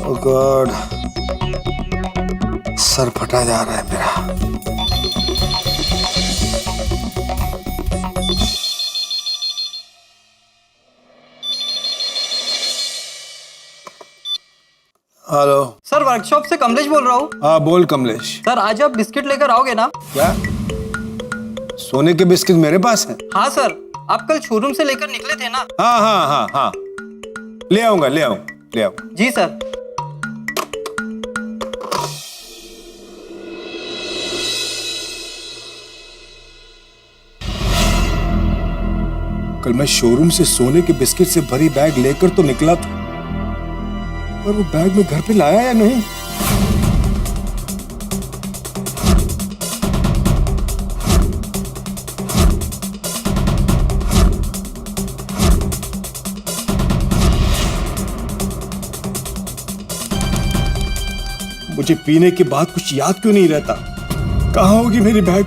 ओह गॉड, सर फटा जा रहा है मेरा। हेलो सर, वर्कशॉप से कमलेश बोल रहा हूँ। हाँ बोल कमलेश। सर आज आप बिस्किट लेकर आओगे ना? क्या सोने के बिस्किट मेरे पास है? हाँ सर, आप कल शोरूम से लेकर निकले थे ना? हाँ हाँ हाँ हाँ, ले आऊंगा ले आऊंगा ले आऊंगा। जी सर। कल मैं शोरूम से सोने के बिस्किट से भरी बैग लेकर तो निकला था, पर वो बैग में घर पे लाया या नहीं? मुझे पीने के बाद कुछ याद क्यों नहीं रहता? कहाँ होगी मेरी bag?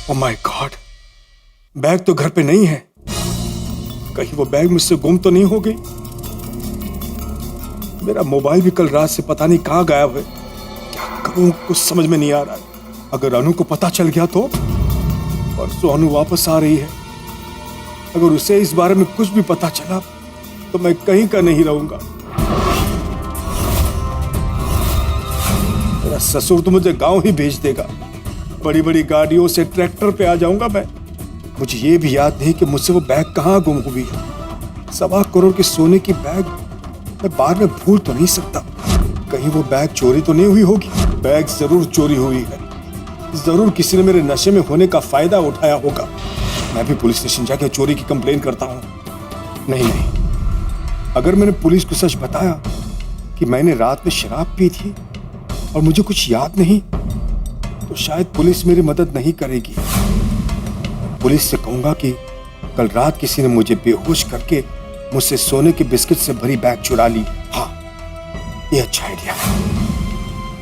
Oh my God, bag तो घर पे नहीं है। कहीं वो बैग मुझसे गुम तो नहीं हो गई? मेरा मोबाइल भी कल रात से पता नहीं कहाँ गायब है। क्या करूं, कुछ समझ में नहीं आ रहा है। अगर अनु को पता चल गया तो? परसों अनु वापस आ रही है, अगर उसे इस बारे में कुछ भी पता चला तो मैं कहीं का नहीं रहूंगा। मेरा ससुर तो मुझे गांव ही भेज देगा, बड़ी बड़ी गाड़ियों से ट्रैक्टर पे आ जाऊंगा मैं। मुझे ये भी याद नहीं कि मुझसे वो बैग कहाँ गुम हुई है। 1.25 करोड़ के सोने की बैग मैं बाद में भूल तो नहीं सकता। कहीं वो बैग चोरी तो नहीं हुई होगी? बैग जरूर चोरी हुई है। जरूर किसी ने मेरे नशे में होने का फायदा उठाया होगा। मैं भी पुलिस स्टेशन जाके चोरी की कंप्लेन करता हूँ। नहीं, अगर मैंने पुलिस को सच बताया कि मैंने रात में शराब पी थी और मुझे कुछ याद नहीं, तो शायद पुलिस मेरी मदद नहीं करेगी। पुलिस से कहूंगा कि कल रात किसी ने मुझे बेहोश करके मुझसे सोने के बिस्किट से भरी बैग चुरा ली। हाँ, ये अच्छा आइडिया है।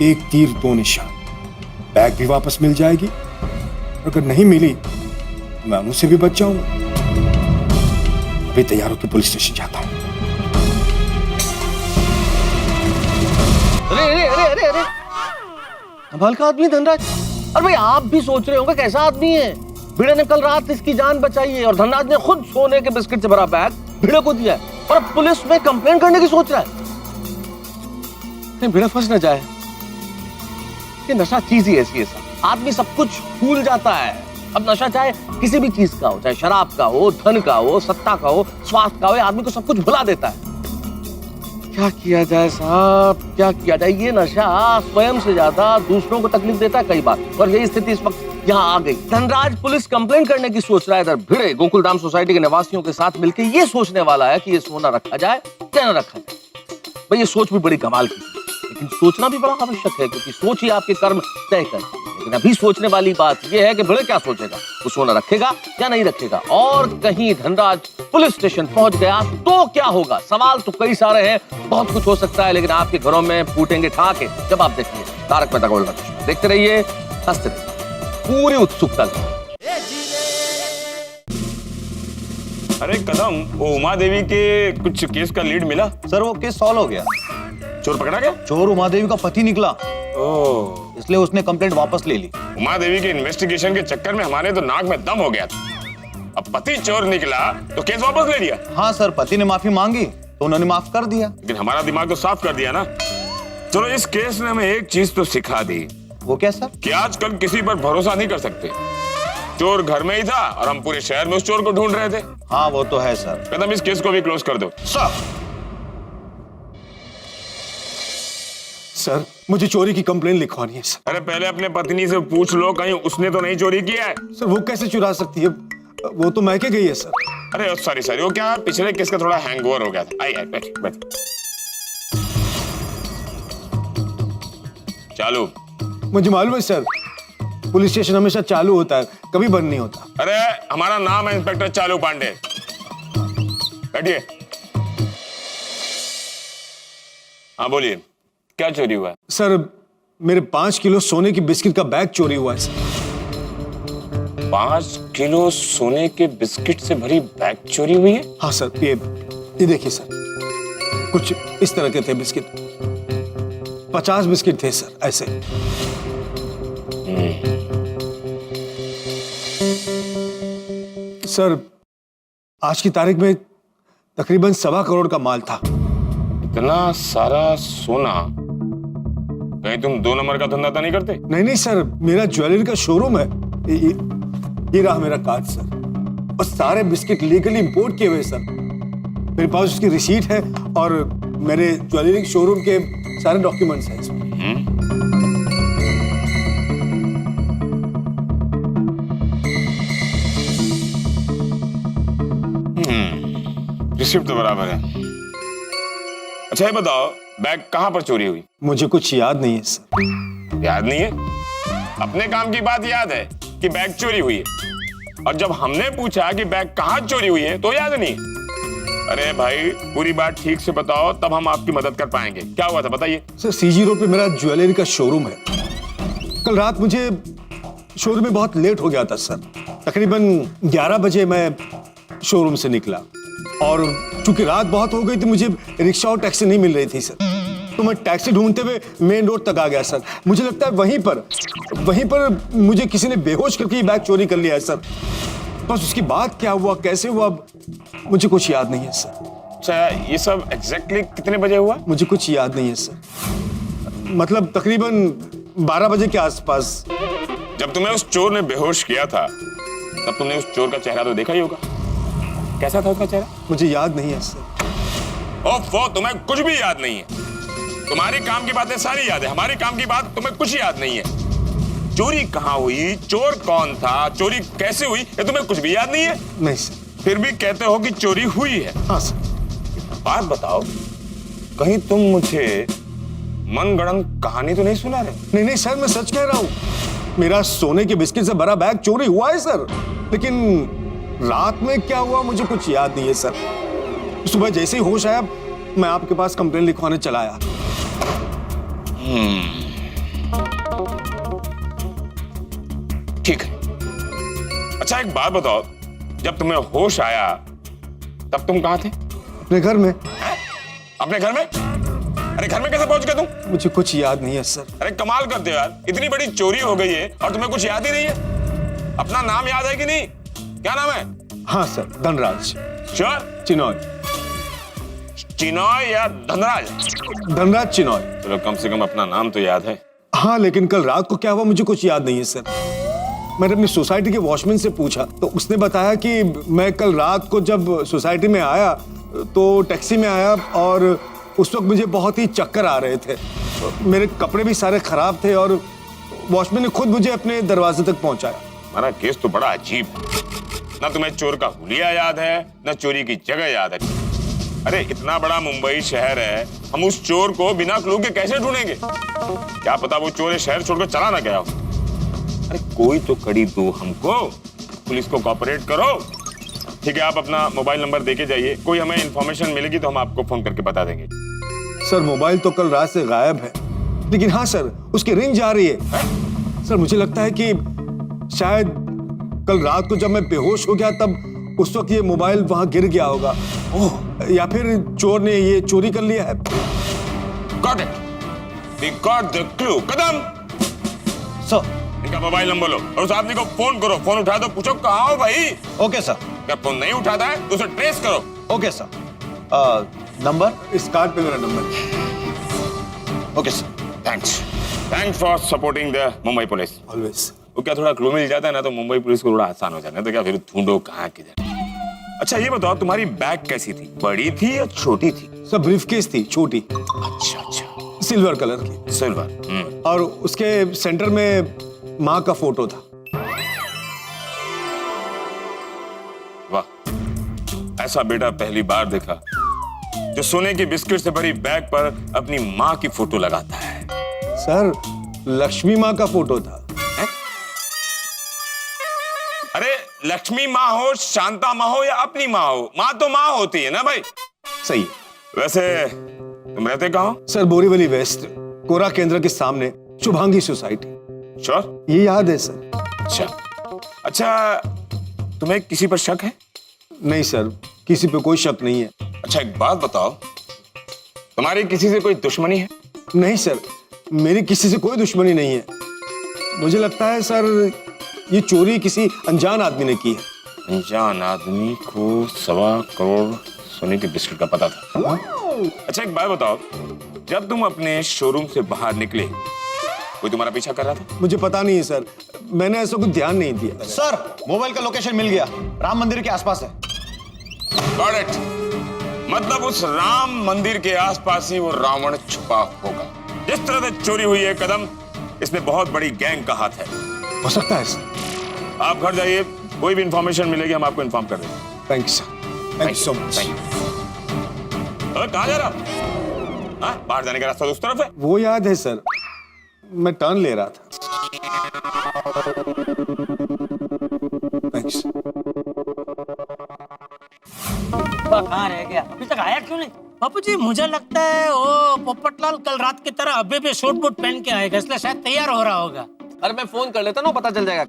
एक तीर दो निशान। बैग भी वापस मिल जाएगी, अगर नहीं मिली तो मैं उनसे भी बच जाऊंगा। अभी तैयार होकर पुलिस स्टेशन जाता हूं। अरे कमाल का आदमी धनराज। अरे भाई आप भी सोच रहे होंगे कैसा आदमी है। भिड़े ने कल रात इसकी जान बचाई है और धनराज ने खुद सोने के बिस्किट से भरा बैग भिड़े को दिया है और अब पुलिस में कंप्लेन करने की सोच रहा है। कहीं भिड़े फंस न जाए। ये नशा चीज ही ऐसी है साहब, आदमी सब कुछ भूल जाता है। अब नशा चाहे किसी भी चीज का हो, चाहे शराब का हो, धन का हो, सत्ता का हो, स्वास्थ्य का हो, आदमी को सब कुछ भुला देता है। क्या किया जाए साहब, क्या किया जाए? ये नशा स्वयं से ज्यादा दूसरों को तकलीफ देता है कई बार, और यही स्थिति इस वक्त यहाँ आ गई। धनराज पुलिस कंप्लेंट करने की सोच रहा है, इधर भिड़े गोकुलधाम सोसाइटी के निवासियों के साथ मिलकर ये सोचने वाला है कि ये सोना रखा जाए या न रखा जाए। भाई ये सोच भी बड़ी कमाल की, लेकिन सोचना भी बड़ा आवश्यक है, क्योंकि सोच ही आपके कर्म तय करती है। लेकिन अभी सोचने वाली बात यह है कि भिड़े क्या सोचेगा, वो सोना रखेगा या नहीं रखेगा। और कहीं धनराज पुलिस स्टेशन पहुंच गया तो क्या होगा? सवाल तो कई सारे हैं, बहुत कुछ हो सकता है, लेकिन आपके घरों में फूटेंगे ठहाके जब आप देखेंगे तारक मेहता का उल्टा चश्मा। देखते रहिए, हंसते रहिए, पूरी उत्सुकता। अरे कदम, वो उमा देवी के कुछ केस का लीड मिला? सर वो केस सॉल्व हो गया। चोर पकड़ा गया? चोर उमा देवी का पति निकला, ओह, इसलिए उसने कंप्लेंट वापस ले ली। उमा देवी के इन्वेस्टिगेशन के चक्कर में हमारे तो नाक में दम हो गया था। अब पति चोर निकला तो केस वापस ले लिया? हाँ सर, पति ने माफी मांगी तो उन्होंने माफ कर दिया। लेकिन हमारा दिमाग तो साफ कर दिया ना। चलो, इस केस ने हमें एक चीज तो सिखा दी। वो क्या सर? कि आजकल किसी पर भरोसा नहीं कर सकते। चोर घर में ही था और हम पूरे शहर में उस चोर को ढूंढ रहे थे। हाँ वो तो है सर। कदम, इस केस को भी क्लोज कर दो। सर मुझे चोरी की कंप्लेन लिखवानी है सर। अरे पहले अपने पत्नी से पूछ लो, कहीं उसने तो नहीं चोरी किया है। सर वो कैसे चुरा सकती है, वो तो मैके गई है सर। अरे सॉरी, वो क्या पिछले केस का थोड़ा हैंगओवर हो गया था। आई बैठ। चालू। मुझे मालूम है सर, पुलिस स्टेशन हमेशा चालू होता है, कभी बंद नहीं होता। अरे हमारा नाम है इंस्पेक्टर चालू पांडे। बैठिए। हाँ बोलिए, क्या चोरी हुआ है? सर मेरे 5 किलो सोने की बिस्किट का बैग चोरी हुआ है सर। 5 किलो सोने के बिस्किट से भरी बैग चोरी हुई है? हाँ सर, ये देखिए सर, कुछ इस तरह के थे बिस्किट। 50 बिस्किट थे सर, ऐसे। सर आज की तारीख में तकरीबन 1.25 करोड़ का माल था। इतना सारा सोना, कहीं तुम 2 नंबर का धंधा तो नहीं करते? नहीं सर, मेरा ज्वेलरी का शोरूम है। ये रहा मेरा कार्ड सर, और सारे बिस्किट लीगली इंपोर्ट किए हुए सर। मेरे पास उसकी रिसीट है और मेरे ज्वेलरी शोरूम के सारे डॉक्यूमेंट्स हैं इसमें। रिसिप्ट तो बराबर है। अच्छा ये बताओ, बैग कहां पर चोरी हुई? मुझे कुछ याद नहीं है सर। याद नहीं है? अपने काम की बात याद है कि बैग चोरी हुई है, और जब हमने पूछा कि बैग कहां चोरी हुई है तो याद नहीं। अरे भाई पूरी बात ठीक से बताओ, तब हम आपकी मदद कर पाएंगे। क्या हुआ था बताइए। सर सीजी रोड पे मेरा ज्वेलरी का शोरूम है। कल रात मुझे शोरूम में बहुत लेट हो गया था सर। तकरीबन 11 बजे मैं शोरूम से निकला, और चूंकि रात बहुत हो गई थी, मुझे रिक्शा और टैक्सी नहीं मिल रही थी सर। तो मैं टैक्सी ढूंढते हुए मेन रोड तक आ गया सर। मुझे लगता है वहीं पर मुझे किसी ने बेहोश करके ये बैग चोरी कर लिया है सर। बस उसकी बात क्या हुआ, कैसे हुआ, मुझे कुछ याद नहीं है सर। अच्छा ये सब एग्जैक्टली कितने बजे हुआ? मुझे कुछ याद नहीं है सर, मतलब तकरीबन 12 बजे के आसपास। जब तुम्हें उस चोर ने बेहोश किया था, तब तुमने उस चोर का चेहरा तो देखा ही होगा। कैसा था उसका चेहरा? मुझे याद नहीं है सर। ओफो, तुम्हें कुछ भी याद नहीं है। तुम्हारी काम की बातें सारी याद है, हमारी काम की बात तुम्हें कुछ याद नहीं है। चोरी कहाँ हुई, चोर कौन था, चोरी कैसे हुई, ये तुम्हें कुछ भी याद नहीं है? नहीं सर। फिर भी कहते हो कि चोरी हुई है। हाँ सर। बात बताओ, कहीं तुम मुझे मनगढ़ंत कहानी तो नहीं सुना रहे? नहीं नहीं सर, मैं सच कह रहा हूँ। मेरा सोने के बिस्किट से भरा बैग चोरी हुआ है सर, लेकिन रात में क्या हुआ मुझे कुछ याद नहीं है सर। सुबह जैसे ही होश आया मैं आपके पास कंप्लेन लिखवाने चला आया। ठीक है। अच्छा एक बात बताओ, जब तुम्हें होश आया तब तुम कहाँ थे? अपने घर में। अपने घर में? अरे घर में कैसे पहुंच गए तुम? मुझे कुछ याद नहीं है सर। अरे कमाल करते हो यार, इतनी बड़ी चोरी हो गई है और तुम्हें कुछ याद ही नहीं है। अपना नाम याद है कि नहीं? क्या नाम है? हाँ सर, धनराज। श्योर? चिनॉय। चिनॉय या धनराज? धनराज चिनॉय। चलो कम से कम अपना नाम तो याद है। हाँ, लेकिन कल रात को क्या हुआ मुझे कुछ याद नहीं है सर। मैंने अपनी सोसाइटी के वॉचमैन से पूछा तो उसने बताया कि मैं कल रात को जब सोसाइटी में आया तो टैक्सी में आया और उस वक्त मुझे बहुत ही चक्कर आ रहे थे। मेरे कपड़े भी सारे खराब थे और वॉचमैन ने खुद मुझे अपने दरवाजे तक पहुंचाया। हमारा केस तो बड़ा अजीब है। ना तुम्हें चोर का हुलिया याद है, ना चोरी की जगह याद है। अरे इतना बड़ा मुंबई शहर है, हम उस चोर को बिना क्लू के कैसे ढूंढेंगे? क्या पता वो चोर शहर छोड़कर चला ना गया हो। अरे कोई तो कड़ी दो हमको, पुलिस को कोऑपरेट करो। ठीक है, आप अपना मोबाइल नंबर देके जाइए, कोई हमें इंफॉर्मेशन मिलेगी तो हम आपको फोन करके बता देंगे। सर मोबाइल तो कल रात से गायब है, लेकिन हाँ सर उसकी रिंग जा रही है। सर मुझे लगता है कि शायद कल रात को जब मैं बेहोश हो गया तब उस वक्त ये मोबाइल वहां गिर गया होगा। ओह, या फिर चोर ने ये चोरी कर लिया है। Got it. We got the clue. Kadam sir, इनका मोबाइल नंबर लो और उस आदमी को फोन करो। फोन उठा दो, पूछो कहाँ हो भाई। Okay sir. क्या फोन नहीं उठाता है तो उसे ट्रेस करो। Okay sir. नंबर इस कार्ड पे मेरा number. Okay sir. Thanks for supporting the Mumbai police. Always. वो क्या थोड़ा क्लू मिल जाता है ना तो मुंबई पुलिस को थोड़ा आसान हो जाता है, तो क्या फिर ढूंढो कहाँ किधर। अच्छा ये बताओ, तुम्हारी बैग कैसी थी, बड़ी थी या छोटी थी? सब ब्रीफकेस थी, छोटी। अच्छा अच्छा, सिल्वर कलर की। सिल्वर। और उसके सेंटर में माँ का फोटो था। वाह, ऐसा बेटा पहली बार देखा जो सोने की बिस्किट से भरी बैग पर अपनी माँ की फोटो लगाता है। सर लक्ष्मी माँ का फोटो था। अरे लक्ष्मी माँ हो, शांता माँ हो या अपनी माँ हो, माँ तो माँ होती है ना भाई। सही है। वैसे तुम रहते कहाँ हो? सर बोरीवली वेस्ट, कोरा केंद्र के सामने, शुभांगी सोसाइटी। श्योर? ये याद है सर। अच्छा तुम्हें किसी पर शक है? नहीं सर, किसी पे कोई शक नहीं है। अच्छा एक बात बताओ, तुम्हारी किसी से कोई दुश्मनी है? नहीं सर, मेरी किसी से कोई दुश्मनी नहीं है। मुझे लगता है सर ये चोरी किसी अनजान आदमी ने की है। अनजान आदमी को 1.25 करोड़ सोने के बिस्किट का पता था। अच्छा एक बात बताओ, जब तुम अपने शोरूम से बाहर निकले कोई तुम्हारा पीछा कर रहा था? मुझे पता नहीं है सर, मैंने ऐसा कुछ ध्यान नहीं दिया। सर मोबाइल का लोकेशन मिल गया, राम मंदिर के आसपास है। Got it. मतलब उस राम मंदिर के आसपास ही वो रावण छुपा होगा। जिस तरह से चोरी हुई है कदम, इसमें बहुत बड़ी गैंग का हाथ है। हो सकता है सर। आप घर जाइए, कोई भी इंफॉर्मेशन मिलेगी हम आपको इन्फॉर्म कर देंगे। Thank you sir, thank you so much. कहाँ जा रहा? हाँ, बाहर जाने का रास्ता तो उस तरफ है। वो याद है सर, मैं टर्न ले रहा था। थैंक्स। कहाँ रह गया, अभी तक आया क्यों नहीं? बापू जी मुझे लगता है वो पोपटलाल कल रात की तरह अभी भी सूट बूट पहन के आएगा, इसलिए शायद तैयार हो रहा होगा। अरे मैं फोन कर लेता ना, पता चल जाएगा।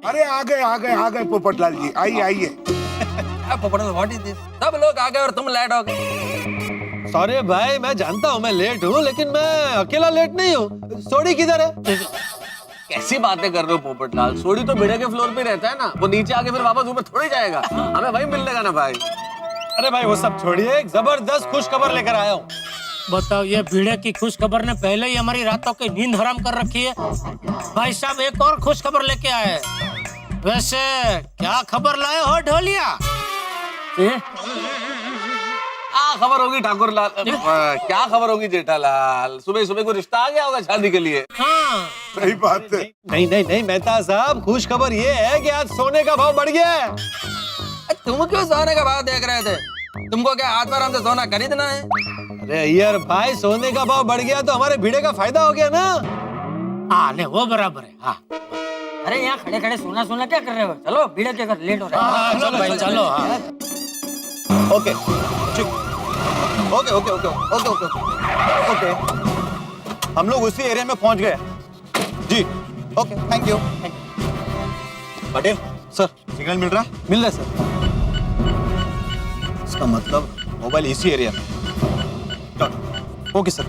अरे आ गए पोपटलाल जी, आइए आइए। Popatlal what is this? सब लोग आ गए और तुम लेट हो गए। सॉरी भाई, मैं जानता हूँ मैं लेट हूँ, लेकिन मैं अकेला लेट नहीं हूँ। सोडी किधर है? कैसी बातें कर रहे हो पोपटलाल? सोडी तो भिड़े के फ्लोर पे रहता है ना, वो नीचे आके फिर वापस ऊपर थोड़ी जाएगा। हमें वही मिलने का ना भाई। अरे भाई वो सब छोड़िए, एक जबरदस्त खुश खबर लेकर आया हूँ। बताओ, ये भीड़े की खुश खबर ने पहले ही हमारी रातों की नींद हराम कर रखी है। भाई साहब एक और खुश खबर लेके आए हैं। वैसे क्या खबर लाए हो ढोलिया? खबर होगी ठाकुर लाल, क्या खबर होगी जेठालाल? सुबह सुबह को रिश्ता आ गया होगा शादी के लिए। हाँ। सही बात है। नहीं नहीं नहीं मेहता साहब, खुश खबर ये है कि आज सोने का भाव बढ़ गया है। तुम क्यों सोने का भाव देख रहे थे? तुमको क्या हाथ पर हमसे सोना खरीदना है? अरे यार भाई, सोने का भाव बढ़ गया तो हमारे भिड़े का फायदा हो गया ना। हाँ नहीं, वो बराबर है। हाँ अरे यहाँ खड़े खड़े सोना सोना क्या कर रहे हो? चलो बीड़े के घर, लेट हो रहा है। हाँ, चलो भाई चलो। हाँ okay okay okay okay okay okay okay, हम लोग उसी एरिया में पहुंच गए जी। Okay thank you. Patel sir, signal मिल रहा है? मिल रहा है सर। इसका मतलब मोबाइल इसी एरिया में। Okay sir.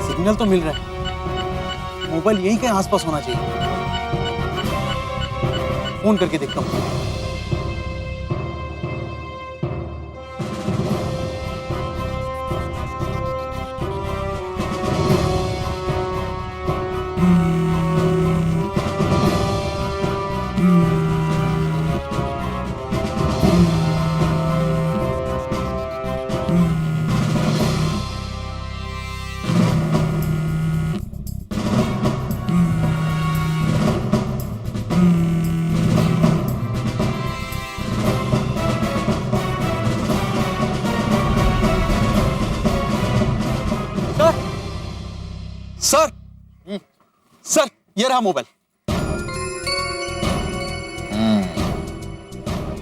सिग्नल तो मिल रहा है, मोबाइल यही कहीं आसपास होना चाहिए। फोन करके देखता हूँ। सर सर, ये रहा मोबाइल।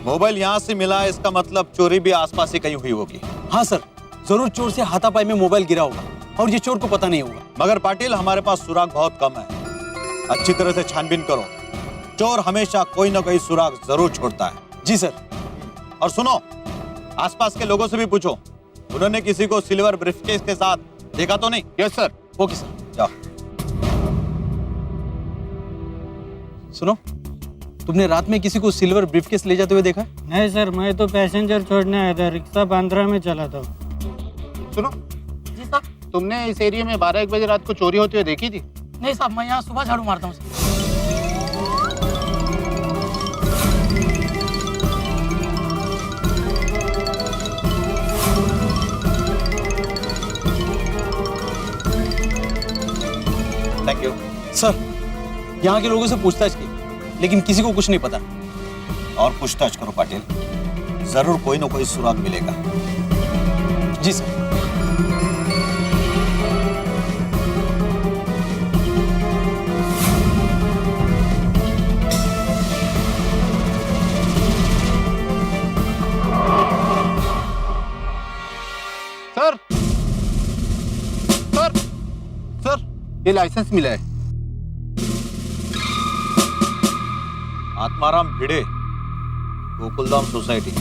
मोबाइल यहाँ से मिला, इसका मतलब चोरी भी आसपास ही कहीं हुई होगी। हाँ सर, जरूर चोर से हाथापाई में मोबाइल गिरा होगा और ये चोर को पता नहीं होगा। मगर पाटिल, हमारे पास सुराग बहुत कम है। अच्छी तरह से छानबीन करो। चोर हमेशा कोई ना कोई सुराग जरूर छोड़ता है। जी सर। और सुनो, आसपास के लोगों से भी पूछो, उन्होंने किसी को सिल्वर ब्रीफकेस के साथ देखा तो नहीं? Yes sir. Okay sir. जाओ। सुनो, तुमने रात में किसी को सिल्वर ब्रीफकेस ले जाते हुए देखा? नहीं सर, मैं तो पैसेंजर छोड़ने आया था, रिक्शा बांद्रा में चला था। सुनो जी साहब, तुमने इस एरिया में 12-1 बजे रात को चोरी होती हुई देखी थी? नहीं साहब, मैं यहाँ सुबह झाड़ू मारता हूँ। Thank you sir. यहाँ के लोगों से पूछताछ की, लेकिन किसी को कुछ नहीं पता। और पूछताछ करो पाटिल, जरूर कोई ना कोई सुराग मिलेगा। जी सर। सर सर सर, ये लाइसेंस मिला है। आत्माराम भिड़े, गोकुलधाम सोसाइटी।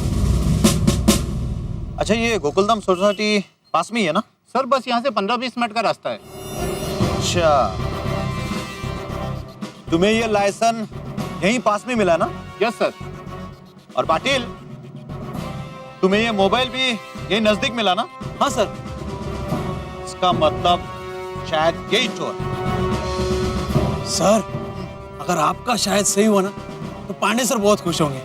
अच्छा, ये गोकुलधाम सोसाइटी पास में ही है ना? सर बस यहाँ से 15-20 मिनट का रास्ता है। अच्छा, तुम्हें ये लाइसेंस यहीं पास में मिला ना? Yes sir. और पाटिल, तुम्हें ये मोबाइल भी यही नजदीक मिला ना? हाँ सर। इसका मतलब शायद यही चोर। सर, अगर आपका शायद सही हुआ ना तो पांडे सर बहुत खुश होंगे।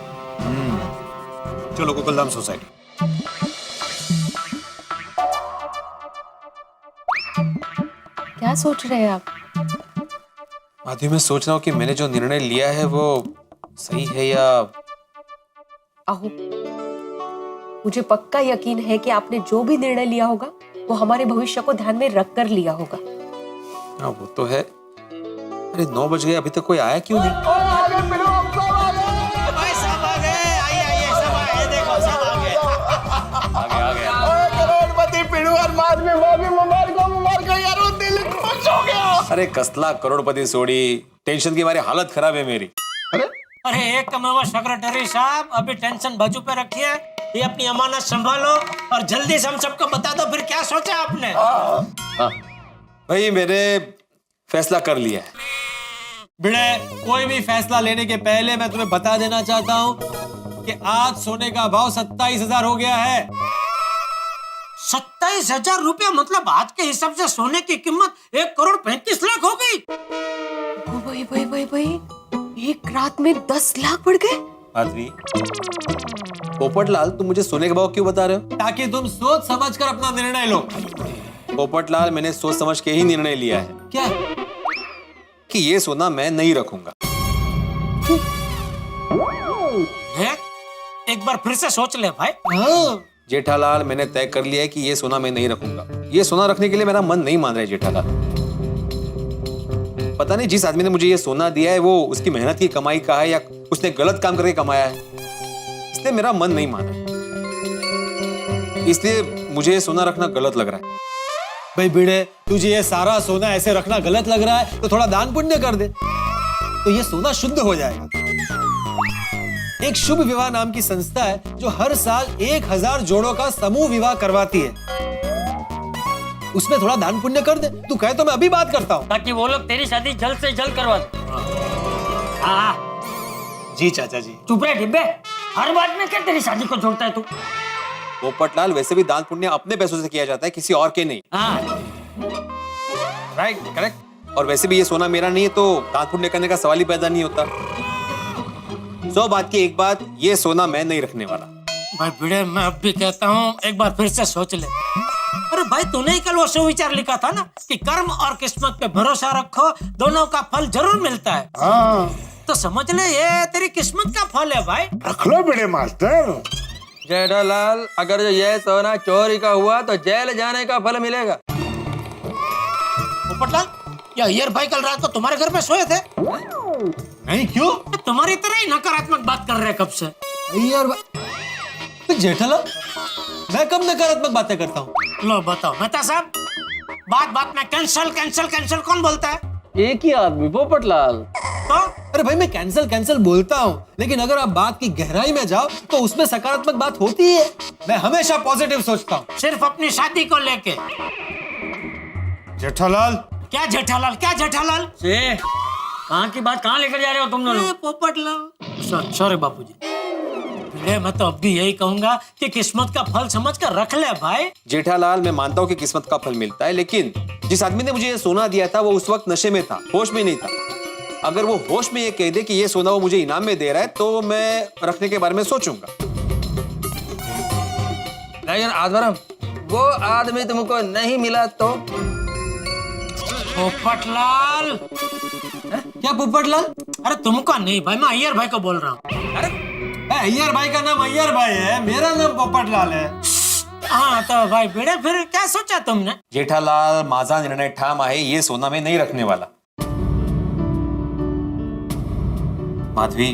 चलो गोकुलधाम सोसाइटी। क्या सोच रहे हैं आप? माधवी, मैं सोच रहा हूँ कि मैंने जो निर्णय लिया है वो सही है या... आहो, मुझे पक्का यकीन है कि आपने जो भी निर्णय लिया होगा वो हमारे भविष्य को ध्यान में रखकर लिया होगा। हाँ वो तो है। अरे 9 बज गए, अभी तक कोई आया क्यों नहीं? भाई सब आ गए, आइए सब आए, देखो सब आ गए। आ गया। करोड़पति पिड़ू और माधवी भाभी मुबारक यार, वो दिल खुश हो गया। अरे कसला करोड़पति सोड़ी, टेंशन की हमारी हालत खराब है मेरी। अरे एक कमेवा सेक्रेटरी साहब, अभी टेंशन बाजू पे रखिए, ये अपनी अमानत संभालो और जल्दी से हम सबको बता दो फिर क्या सोचा आपने। भाई मैंने फैसला कर लिया है। भिड़े, कोई भी फैसला लेने के पहले मैं तुम्हें बता देना चाहता हूँ कि आज सोने का भाव 27,000 हो गया है। 27,000 रुपया, मतलब आज के हिसाब से सोने की कीमत 1,35,00,000 हो गई। भाई भाई भाई भाई, एक रात में 10 लाख बढ़ गए। माधवी, पोपटलाल, तुम मुझे सोने के भाव क्यों बता रहे हो? ताकि तुम सोच समझकर अपना निर्णय लो। पोपटलाल, मैंने सोच समझ के ही निर्णय लिया है। क्या? कि ये सोना मैं नहीं रखूंगा। एक बार फिर से सोच ले भाई। जेठालाल, मैंने तय कर लिया है कि ये सोना मैं नहीं रखूंगा। ये सोना रखने के लिए मेरा मन नहीं मान रहा है जेठालाल। पता नहीं जिस आदमी ने मुझे ये सोना दिया है वो उसकी मेहनत की कमाई का है या उसने गलत काम करके कमाया है, इसलिए मेरा मन नहीं माना। इसलिए मुझे ये सोना रखना गलत लग रहा है। भाई भिड़े, तुझे ये सारा सोना ऐसे रखना गलत लग रहा है तो थोड़ा दान पुण्य कर दे, तो ये सोना शुद्ध हो जाएगा। एक शुभ विवाह नाम की संस्था है जो हर साल 1,000 जोड़ों का समूह विवाह करवाती है। उसमें थोड़ा दान पुण्य कर दे। तू कहे तो मैं अभी बात करता हूँ, ताकि वो लोग तेरी शादी जल्द से जल्द करवा दे। जी चाचा जी। चुप रहे डिब्बे, हर बात में क्या तेरी शादी को जोड़ता है तू? पोपटलाल, वैसे भी दान पुण्य अपने पैसों से किया जाता है, किसी और के नहीं। Right, correct. और वैसे भी ये सोना मेरा नहीं है तो दान पुण्य करने का सवाल ही पैदा नहीं होता। 100 बात की एक बात, ये सोना मैं नहीं रखने वाला। भाई भिड़े, मैं अब भी कहता हूँ एक बार फिर से सोच ले। अरे भाई, तूने ही कल वो सुविचार लिखा था ना कि कर्म और किस्मत पे भरोसा रखो, दोनों का फल जरूर मिलता है। तो समझ ले ये तेरी किस्मत का फल है भाई। रख लो बड़े मास्टर। जेठालाल, अगर ये सोना चोरी का हुआ तो जेल जाने का फल मिलेगा। पोपटलाल, या अय्यर भाई कल रात को तुम्हारे घर पे सोए थे? नहीं, क्यों? तुम्हारी तरह ही नकारात्मक बात कर रहे हैं कब से। अय्यर भाई, जेठालाल, मैं कब नकारात्मक बातें करता हूँ? लो बताओ मेहता साहब, बात बात में कैंसल कैंसल कैंसल कौन बोलता है? एक ही आदमी, पोपटलाल। तो अरे भाई, मैं कैंसल कैंसल बोलता हूँ, लेकिन अगर आप बात की गहराई में जाओ तो उसमें सकारात्मक बात होती है। मैं हमेशा पॉजिटिव सोचता हूँ। सिर्फ अपनी शादी को लेके। जेठालाल, क्या जेठालाल, क्या जेठालाल? कहाँ की बात कहाँ लेकर जा रहे हो तुम दोनों? पोपटलाल, सॉरी बापूजी। मैं तो अब भी यही कहूंगा कि किस्मत का फल समझ कर रख ले भाई। जेठालाल, मैं मानता हूँ कि किस्मत का फल मिलता है, लेकिन जिस आदमी ने मुझे ये सोना दिया था वो उस वक्त नशे में था, होश में नहीं था। अगर वो होश में ये कह दे कि ये सोना वो मुझे इनाम में दे रहा है तो मैं रखने के बारे में सोचूंगा। लेकिन आदवरम, वो आदमी तुमको नहीं मिला तो? पोपटलाल। क्या पोपटलाल? अरे तुमको नहीं भाई, मैं अय्यर भाई को बोल रहा हूँ। अरे अय्यर भाई का नाम अय्यर भाई है, मेरा नाम पोपटलाल है। हाँ तो भाई भिड़े, फिर क्या सोचा तुमने? जेठालाल, माझा निर्णय ठाम आहे, ये सोना मैं नहीं रखने वाला। माधवी,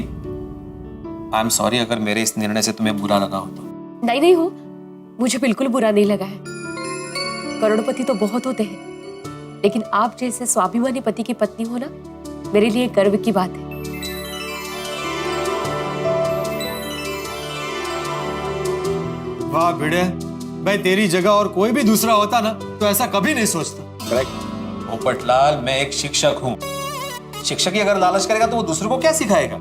आई एम सॉरी अगर मेरे इस निर्णय से तुम्हें बुरा लगा हो तो। नहीं नहीं हो, मुझे बिल्कुल बुरा नहीं लगा है। करोड़पति तो बहुत होते हैं, लेकिन आप जैसे स्वाभिमानी पति की पत्नी होना मेरे लिए गर्व की बात है। वाह भिड़े, भाई तेरी जगह और कोई भी दूसरा होता ना तो ऐसा कभी नहीं सोचता। करेक्ट। पोपटलाल, मैं एक शिक्षक हूँ। शिक्षक ही अगर लालच करेगा तो वो दूसरों को क्या सिखाएगा?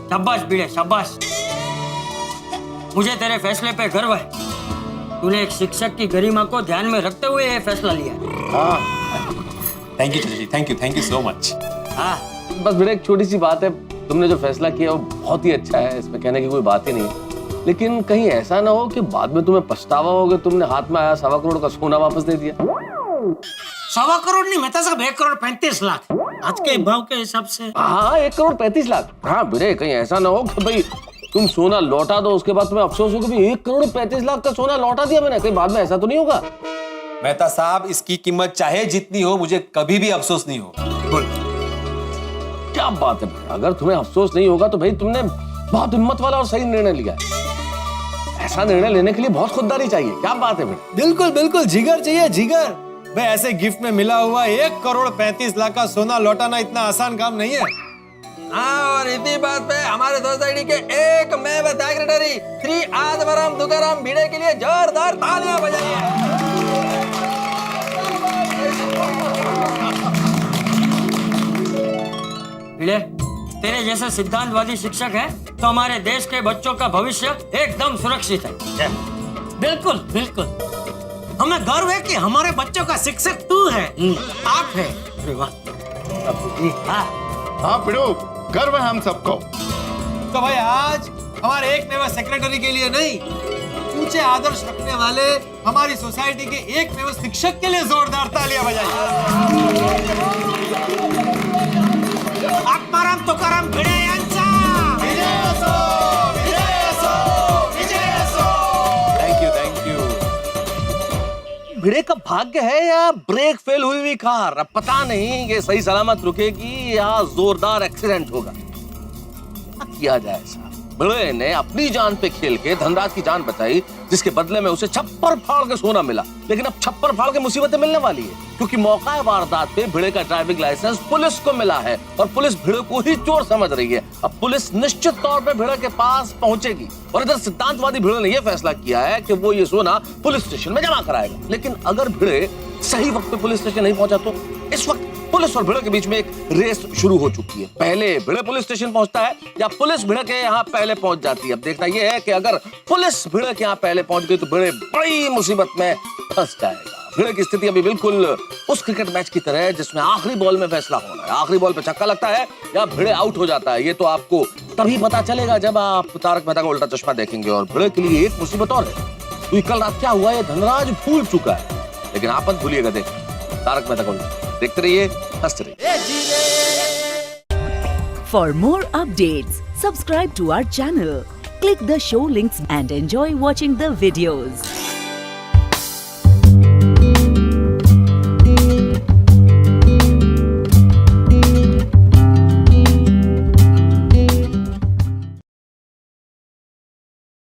शाबाश भिड़े, शाबाश। मुझे तेरे फैसले पे गर्व है। तूने एक शिक्षक की गरिमा को ध्यान में रखते हुए ये फैसला लिया। थैंक यू चाचा जी, थैंक यू सो मच। हाँ, बस बेटा एक छोटी सी बात है, तुमने जो फैसला किया वो बहुत ही अच्छा है, इसमें कहने की कोई बात ही नहीं है। लेकिन कहीं ऐसा ना हो कि बाद में तुम्हें पछतावा हो कि तुमने हाथ में आया 1.25 करोड़ का सोना वापस दे दिया। 1.25 करोड़ नहीं, मेहता साहब 1,35,00,000 आज के भाव के हिसाब से। हाँ, 1,35,00,000। हाँ बेटे, कहीं ऐसा ना हो कि भाई तुम सोना लौटा दो, उसके बाद तुम्हें अफसोस हो कि 1,35,00,000 का सोना लौटा दिया मैंने, कहीं बाद में ऐसा तो नहीं होगा? मेहता साहब, इसकी कीमत चाहे जितनी हो, मुझे कभी भी अफसोस नहीं होगा। क्या बात है, अगर तुम्हें अफसोस नहीं होगा तो भाई तुमने बहुत हिम्मत वाला और सही निर्णय लिया है। ऐसा निर्णय लेने के लिए बहुत खुददारी चाहिए। क्या बात है भाई? बिल्कुल बिल्कुल, जिगर चाहिए, जिगर। भाई ऐसे गिफ्ट में मिला हुआ 1,35,00,000 का सोना लौटाना इतना आसान काम नहीं है। हाँ, और इसी बात पे हमारे सोसाइटी के एक मैं सेक्रेटरी श्री आदवरम दुकाराम भिड़े के लिए जोरदार तालियां बजाइए। भिड़े, तेरे जैसे सिद्धांतवादी शिक्षक है तो हमारे देश के बच्चों का भविष्य एकदम सुरक्षित है। बिल्कुल बिल्कुल, हमें गर्व है कि हमारे बच्चों का शिक्षक तू है, आप है। अरे वाह, हाँ पिड़ू, गर्व है हम सबको। तो भाई आज हमारे एक मेवा सेक्रेटरी के लिए नहीं, ऊंचे आदर्श रखने वाले हमारी सोसाइटी के एक मेवा शिक्षक के लिए जोरदार तालियां बजाइए। आत्माराम तुकाराम भिड़े यांचा विजय असो, विजय असो, विजय असो। Thank you. भिड़े का भाग्य है या ब्रेक फेल हुई हुई कार, अब पता नहीं कि सही सलामत रुकेगी या जोरदार एक्सीडेंट होगा। क्या किया जाए साहब? भिड़े ने अपनी जान पे खेल के धनराज की जान बचाई, जिसके बदले में उसे छप्पर फाड़ के सोना मिला। लेकिन अब छप्पर फाड़ के मुसीबतें मिलने वाली है, क्योंकि मौका वारदात पे भिड़े का ड्राइविंग लाइसेंस पुलिस को मिला है और पुलिस भिड़े को ही चोर समझ रही है। अब पुलिस निश्चित तौर पे भिड़े के पास पहुंचेगी और इधर सिद्धांतवादी भिड़े ने यह फैसला किया है कि वो ये सोना पुलिस स्टेशन में जमा कराएगा। लेकिन अगर भिड़े सही वक्त पे पुलिस स्टेशन नहीं पहुंचा तो इस वक्त पुलिस और भिड़े के बीच में एक रेस शुरू हो चुकी है। पहले भिड़े पुलिस स्टेशन पहुंचता है या पुलिस भिड़े के यहाँ पहले पहुंच जाती है। अब देखना यह है कि अगर पुलिस भिड़े के यहाँ पहले पहुंच गई तो भिड़े बड़ी मुसीबत में फंस जाएगा। भिड़े की स्थिति अभी बिल्कुल उस क्रिकेट मैच की तरह है जिसमें आखिरी बॉल में फैसला होना है। आखिरी बॉल पे छक्का लगता है या भिड़े आउट हो जाता है, ये तो आपको तभी पता चलेगा जब आप तारक मेहता का उल्टा चश्मा देखेंगे। और भिड़े के लिए एक मुसीबत और है, क्योंकि कल रात क्या हुआ ये धनराज भूल चुका है, लेकिन आप मत भूलिएगा। देख तारक मेहता का उल्टा, देखते रहिए, हंसते रहिए। For more updates, subscribe to our channel, click the show links and enjoy watching the videos.